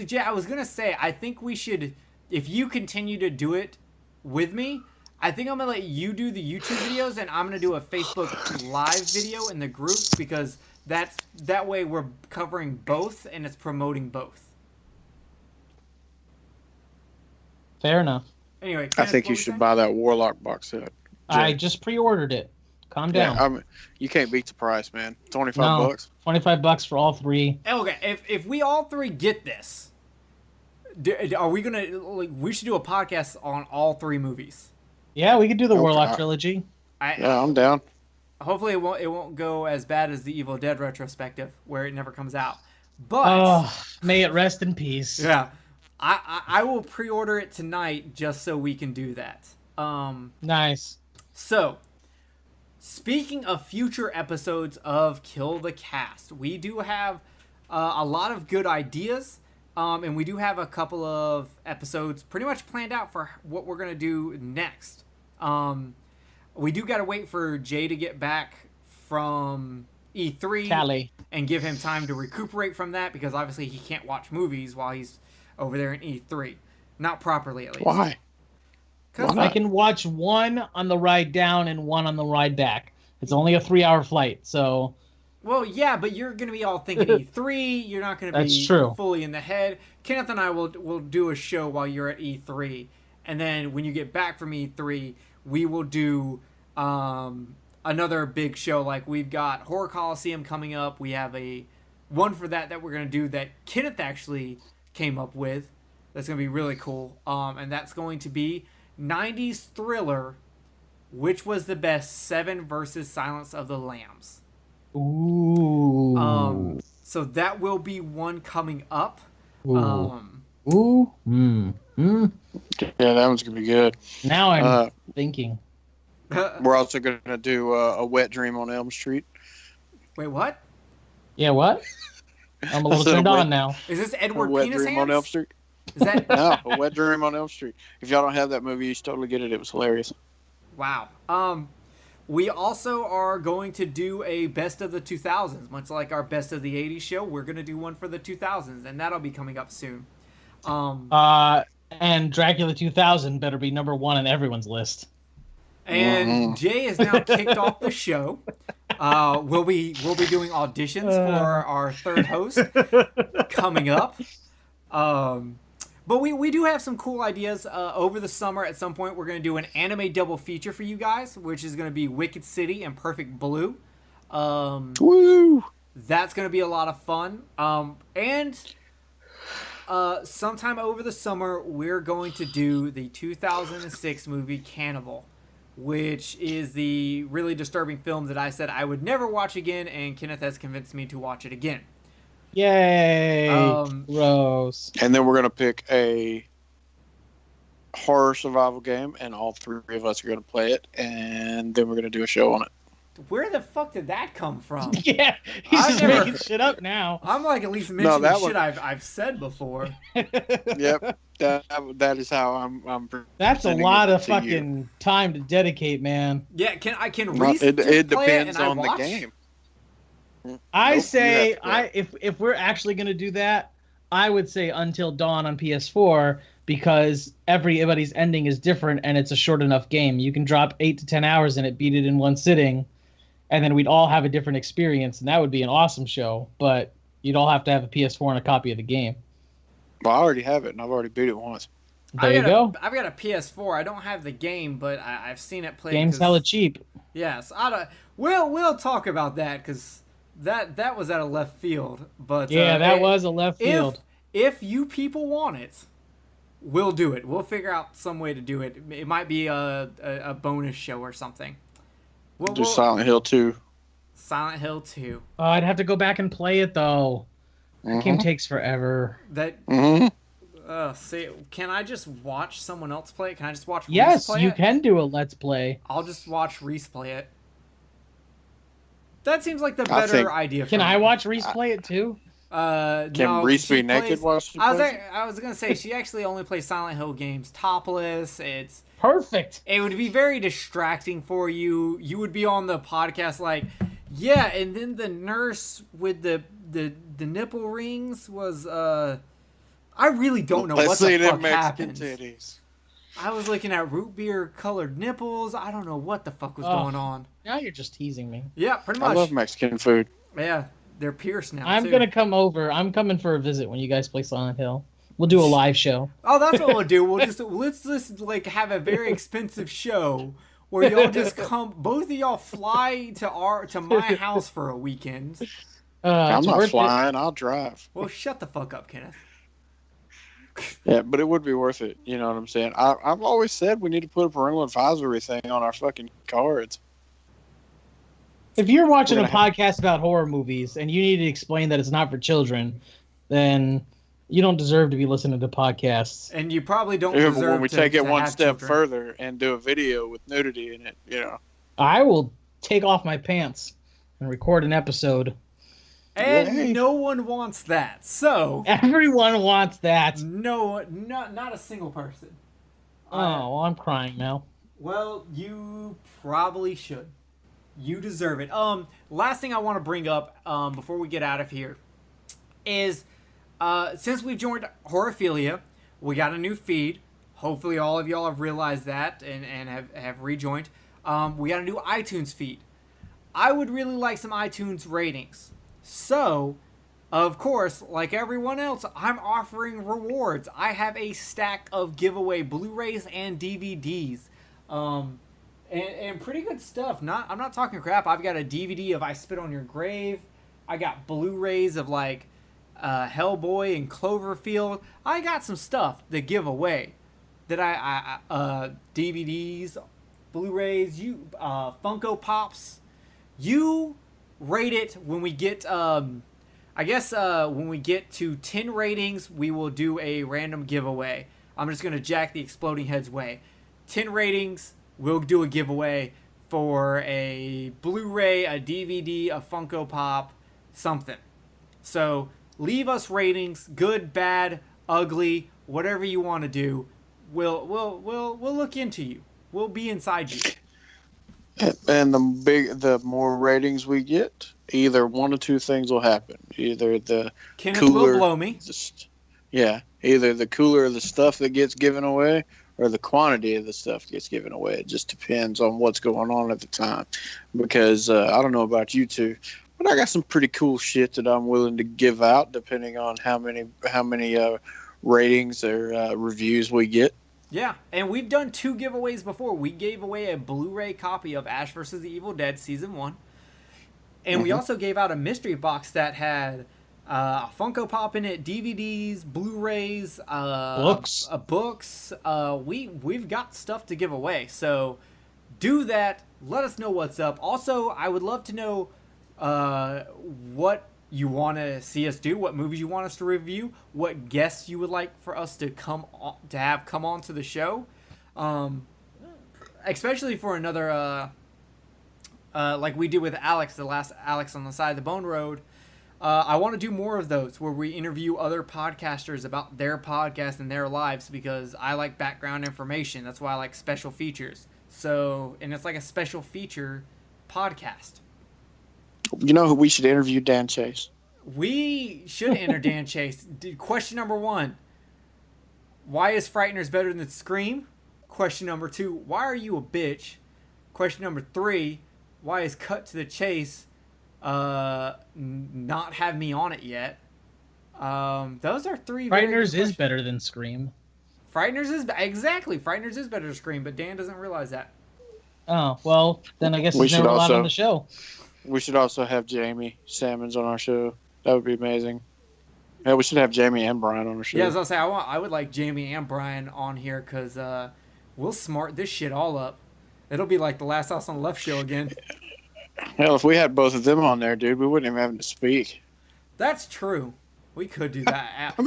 B: Jay, I was gonna say I think we should, if you continue to do it with me, I think I'm gonna let you do the YouTube videos and I'm gonna do a Facebook Live video in the group because that way we're covering both and it's promoting both.
C: Fair enough.
B: Anyway,
D: I think you should buy that Warlock box set. Jay.
C: I just pre-ordered it. Calm down.
D: Yeah, you can't beat the price, man. $25.
C: $25 for all three.
B: Okay, if we all three get this, are we gonna we should do a podcast on all three movies?
C: Yeah, we could do the Warlock trilogy.
D: I'm down.
B: Hopefully, it won't go as bad as the Evil Dead retrospective, where it never comes out. But
C: may it rest in peace.
B: Yeah, I will pre-order it tonight just so we can do that.
C: Nice.
B: So, speaking of future episodes of Kill the Cast, we do have a lot of good ideas, and we do have a couple of episodes pretty much planned out for what we're going to do next. We do got to wait for Jay to get back from E3
C: Cali
B: and give him time to recuperate from that because obviously he can't watch movies while he's over there in E3. Not properly, at least.
D: Why?
B: Because
C: I can watch one on the ride down and one on the ride back. It's only a 3-hour flight, so...
B: Well, yeah, but you're going to be all thinking E3. You're not going to be fully in the head. Kenneth and I will do a show while you're at E3. And then when you get back from E3, we will do another big show. Like we've got Horror Coliseum coming up. We have one for that we're going to do that Kenneth actually came up with. That's going to be really cool. And that's going to be 90s thriller, which was the best, 7 versus Silence of the Lambs.
C: Ooh.
B: So that will be one coming up.
C: Ooh.
D: Yeah, that one's gonna be good.
C: Now I'm thinking.
D: We're also gonna do a Wet Dream on Elm Street.
B: Wait, what?
C: Yeah, what? I'm a little turned on now.
B: Is this Edward
D: Wet
B: Penis
D: Dream
B: Hands?
D: on Elm Street?
B: Is that?
D: No, a Wet Dream on Elm Street. If y'all don't have that movie, you should totally get it. It was hilarious.
B: Wow. We also are going to do a best of the 2000s, much like our best of the 80s show. We're going to do one for the 2000s, and that'll be coming up soon.
C: And Dracula 2000 better be number 1 on everyone's list.
B: And Jay is now kicked off the show. We'll be doing auditions for our third host coming up. But we do have some cool ideas over the summer. At some point, we're going to do an anime double feature for you guys, which is going to be Wicked City and Perfect Blue.
D: Woo!
B: That's going to be a lot of fun. And sometime over the summer, we're going to do the 2006 movie Cannibal, which is the really disturbing film that I said I would never watch again, and Kenneth has convinced me to watch it again.
C: Yay! Gross.
D: And then we're gonna pick a horror survival game, and all 3 of us are gonna play it, and then we're gonna do a show on it.
B: Where the fuck did that come from?
C: Yeah, he's just making shit up now.
B: I'm like at least mentioning shit I've said before.
D: Yep, that is how I'm.
C: That's a lot of fucking time to dedicate, man.
B: Yeah, I can
D: it depends on the game.
C: I say if we're actually gonna do that, I would say Until Dawn on PS4 because everybody's ending is different and it's a short enough game. You can drop 8 to 10 hours in it, beat it in one sitting, and then we'd all have a different experience, and that would be an awesome show. But you'd all have to have a PS4 and a copy of the game.
D: Well, I already have it, and I've already beat it once.
C: There you go.
B: I've got a PS4. I don't have the game, but I've seen it played.
C: Game's hella cheap.
B: Yes, we'll talk about that because that was out of left field. But
C: yeah, that was a left field.
B: If you people want it, we'll do it. We'll figure out some way to do it. It might be a bonus show or something.
D: Do Silent Hill 2.
B: Silent Hill 2.
C: Oh, I'd have to go back and play it though. That game takes forever.
B: See, can I just watch someone else play it? Can I just watch
C: Yes,
B: Reese play
C: you
B: it?
C: can do a Let's Play.
B: I'll just watch Reese play it. That seems like the better idea for
C: Can
B: me.
C: I watch Reese play it too?
B: Can
D: Reese be naked while she plays it?
B: I was gonna say she actually only plays Silent Hill games topless. It's
C: perfect.
B: It would be very distracting for you. You would be on the podcast like, yeah, and then the nurse with the nipple rings was I really don't know what the fuck happened. Titties. I was looking at root beer colored nipples. I don't know what the fuck was going on.
C: Now you're just teasing me.
B: Yeah, pretty much.
D: I love Mexican food.
B: Yeah, they're pierced now.
C: I'm gonna come over. I'm coming for a visit when you guys play Silent Hill. We'll do a live show.
B: Oh, that's what we'll do. Let's just like have a very expensive show where y'all just come. Both of y'all fly to my house for a weekend.
D: I'm not flying. I'll drive.
B: Well, shut the fuck up, Kenneth.
D: Yeah, but it would be worth it. You know what I'm saying? I've always said we need to put a parental advisory thing on our fucking cards.
C: If you're watching a podcast about horror movies and you need to explain that it's not for children, then you don't deserve to be listening to podcasts.
B: And you probably don't deserve to.
D: When we take it one step
B: children.
D: further and do a video with nudity in it, you know.
C: I will take off my pants and record an episode.
B: And no one wants that. So
C: everyone wants that.
B: No, not a single person.
C: Oh, I'm crying now.
B: Well, you probably should. You deserve it. Last thing I want to bring up before we get out of here is since we've joined Horrorphilia, we got a new feed. Hopefully all of y'all have realized that and have rejoined. We got a new iTunes feed. I would really like some iTunes ratings. So, of course, like everyone else, I'm offering rewards. I have a stack of giveaway Blu-rays and DVDs. And pretty good stuff. I'm not talking crap. I've got a DVD of I Spit on Your Grave. I got Blu-rays of like Hellboy and Cloverfield. I got some stuff to give away. That I DVDs, Blu-rays, Funko Pops. You rate it when we get when we get to 10 ratings, we will do a random giveaway. I'm just gonna jack the Exploding Heads way. 10 ratings, we'll do a giveaway for a Blu-ray, a DVD, a Funko Pop, something. So leave us ratings, good, bad, ugly, whatever you want to do. We'll look into you. We'll be inside you.
D: And the more ratings we get, either one or two things will happen. Either the
B: Kenneth
D: cooler
B: will blow me.
D: Either the cooler of the stuff that gets given away, or the quantity of the stuff gets given away. It just depends on what's going on at the time. Because I don't know about you two, but I got some pretty cool shit that I'm willing to give out, depending on how many ratings or reviews we get.
B: Yeah, and we've done 2 giveaways before. We gave away a Blu-ray copy of Ash vs. the Evil Dead Season 1. And we also gave out a mystery box that had a Funko Pop in it, DVDs, Blu-rays, books. We've got stuff to give away. So do that. Let us know what's up. Also, I would love to know what you want to see us do, what movies you want us to review, what guests you would like for us to come on to the show, especially for another like we did with Alex, the last Alex on the Side of the Bone Road. I want to do more of those where we interview other podcasters about their podcast and their lives, because I like background information. That's why I like special features. So, and it's like a special feature podcast.
D: You know who we should interview? Dan Chase.
B: We should enter Dan Chase. Question number 1. Why is Frighteners better than Scream? Question number 2. Why are you a bitch? Question number 3. Why is Cut to the Chase not have me on it yet? Those are 3
C: Frighteners is better than Scream.
B: Frighteners is Frighteners is better than Scream, but Dan doesn't realize that.
C: Oh, well, then I guess he's never allowed on the show.
D: We should also have Jamie Salmons on our show. That would be amazing. Yeah, we should have Jamie and Brian on the show.
B: Yeah, as I was gonna say, I would like Jamie and Brian on here because we'll smart this shit all up. It'll be like the Last House on the Left show again.
D: Hell, if we had both of them on there, dude, we wouldn't even have to speak.
B: That's true. We could do that.
D: I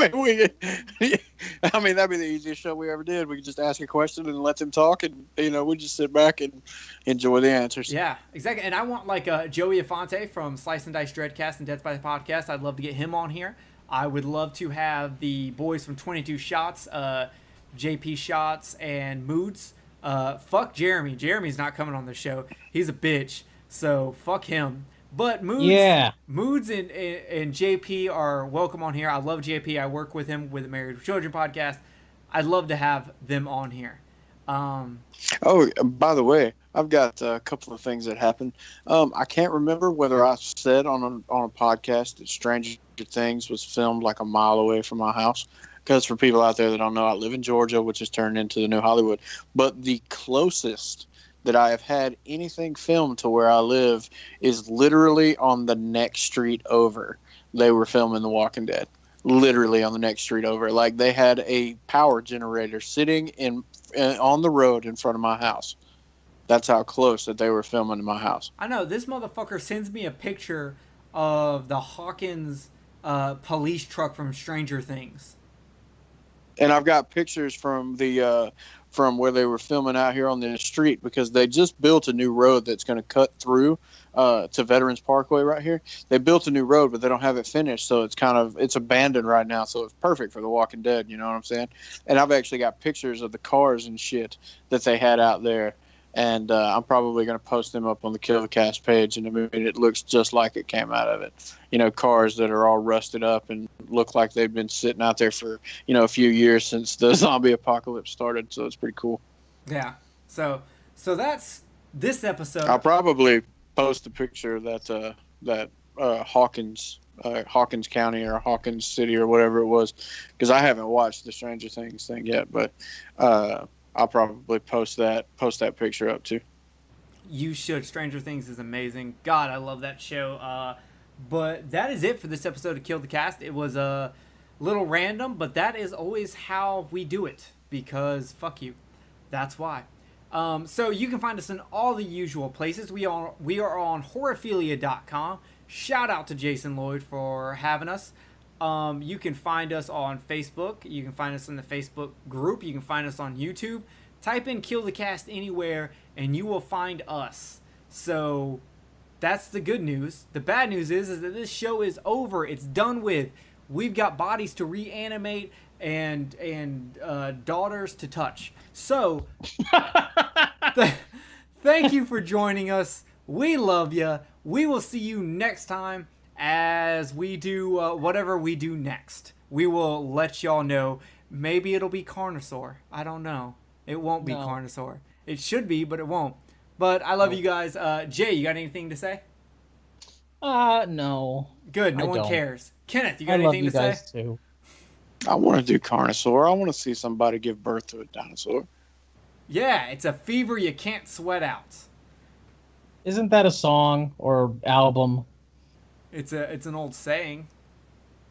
D: mean, that'd be the easiest show we ever did. We could just ask a question and let them talk, and we just sit back and enjoy the answers.
B: Yeah, exactly. And I want like Joey Afonte from Slice and Dice Dreadcast and Death by the Podcast. I'd love to get him on here. I would love to have the boys from 22 Shots, JP Shots, and Moods. Fuck Jeremy. Jeremy's not coming on the show. He's a bitch. So fuck him. But Moods, Moods and JP are welcome on here. I love JP. I work with him with the Married with Children podcast. I'd love to have them on here.
D: Oh, by the way, I've got a couple of things that happened. I can't remember whether I said on a podcast that Stranger Things was filmed like a mile away from my house. Because for people out there that don't know, I live in Georgia, which has turned into the new Hollywood. But the closest that I have had anything filmed to where I live is literally on the next street over. They were filming The Walking Dead. Literally on the next street over. Like, they had a power generator sitting on the road in front of my house. That's how close that they were filming in my house.
B: I know. This motherfucker sends me a picture of the Hawkins police truck from Stranger Things.
D: And I've got pictures from from where they were filming out here on the street, because they just built a new road that's going to cut through to Veterans Parkway right here. They built a new road, but they don't have it finished, so it's abandoned right now. So it's perfect for The Walking Dead. You know what I'm saying? And I've actually got pictures of the cars and shit that they had out there. And I'm probably going to post them up on the Kill the Cast page in a minute. It looks just like it came out of it. Cars that are all rusted up and look like they've been sitting out there for, a few years since the zombie apocalypse started. So it's pretty cool.
B: Yeah. So that's this episode.
D: I'll probably post a picture of that Hawkins County or Hawkins City or whatever it was, because I haven't watched the Stranger Things thing yet, but I'll probably post that picture up too.
B: You should. Stranger Things is amazing. God, I love that show. But that is it for this episode of Kill the Cast. It was a little random, but that is always how we do it, because fuck you. That's why. So you can find us in all the usual places. We are on Horrorphilia.com. Shout out to Jason Lloyd for having us. You can find us on Facebook. You can find us in the Facebook group. You can find us on YouTube. Type in Kill the Cast anywhere, and you will find us. So that's the good news. The bad news is that this show is over. It's done with. We've got bodies to reanimate and daughters to touch. So thank you for joining us. We love you. We will see you next time as we do whatever we do next. We will let y'all know. Maybe it'll be Carnosaur. I don't know. It won't be Carnosaur. It should be, but it won't. But I love you guys. Jay, you got anything to say?
C: No.
B: Good. No one cares. Kenneth, you got anything to say? I love you guys
C: too.
D: I want to do Carnosaur. I want to see somebody give birth to a dinosaur.
B: Yeah, it's a fever you can't sweat out.
C: Isn't that a song or album?
B: It's an old saying.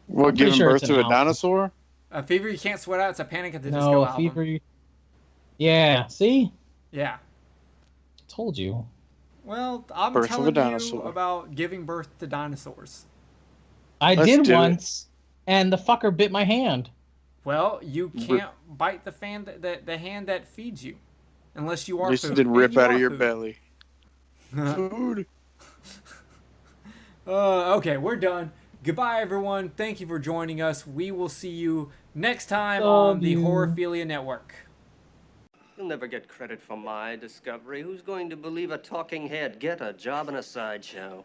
D: What, giving birth to a dinosaur?
B: A fever you can't sweat out. It's a Panic at the Disco album.
C: Fever. Yeah. See?
B: Yeah.
C: Told you.
B: Well, I'm telling you about giving birth to dinosaurs.
C: I did once, and the fucker bit my hand.
B: Well, you can't bite the hand that feeds you, unless you are.
D: At least
B: food.
D: it didn't rip out of your belly. Food.
B: Okay, we're done. Goodbye, everyone. Thank you for joining us. We will see you next time on the Horrorphilia Network.
E: You'll never get credit for my discovery. Who's going to believe a talking head? Get a job in a sideshow.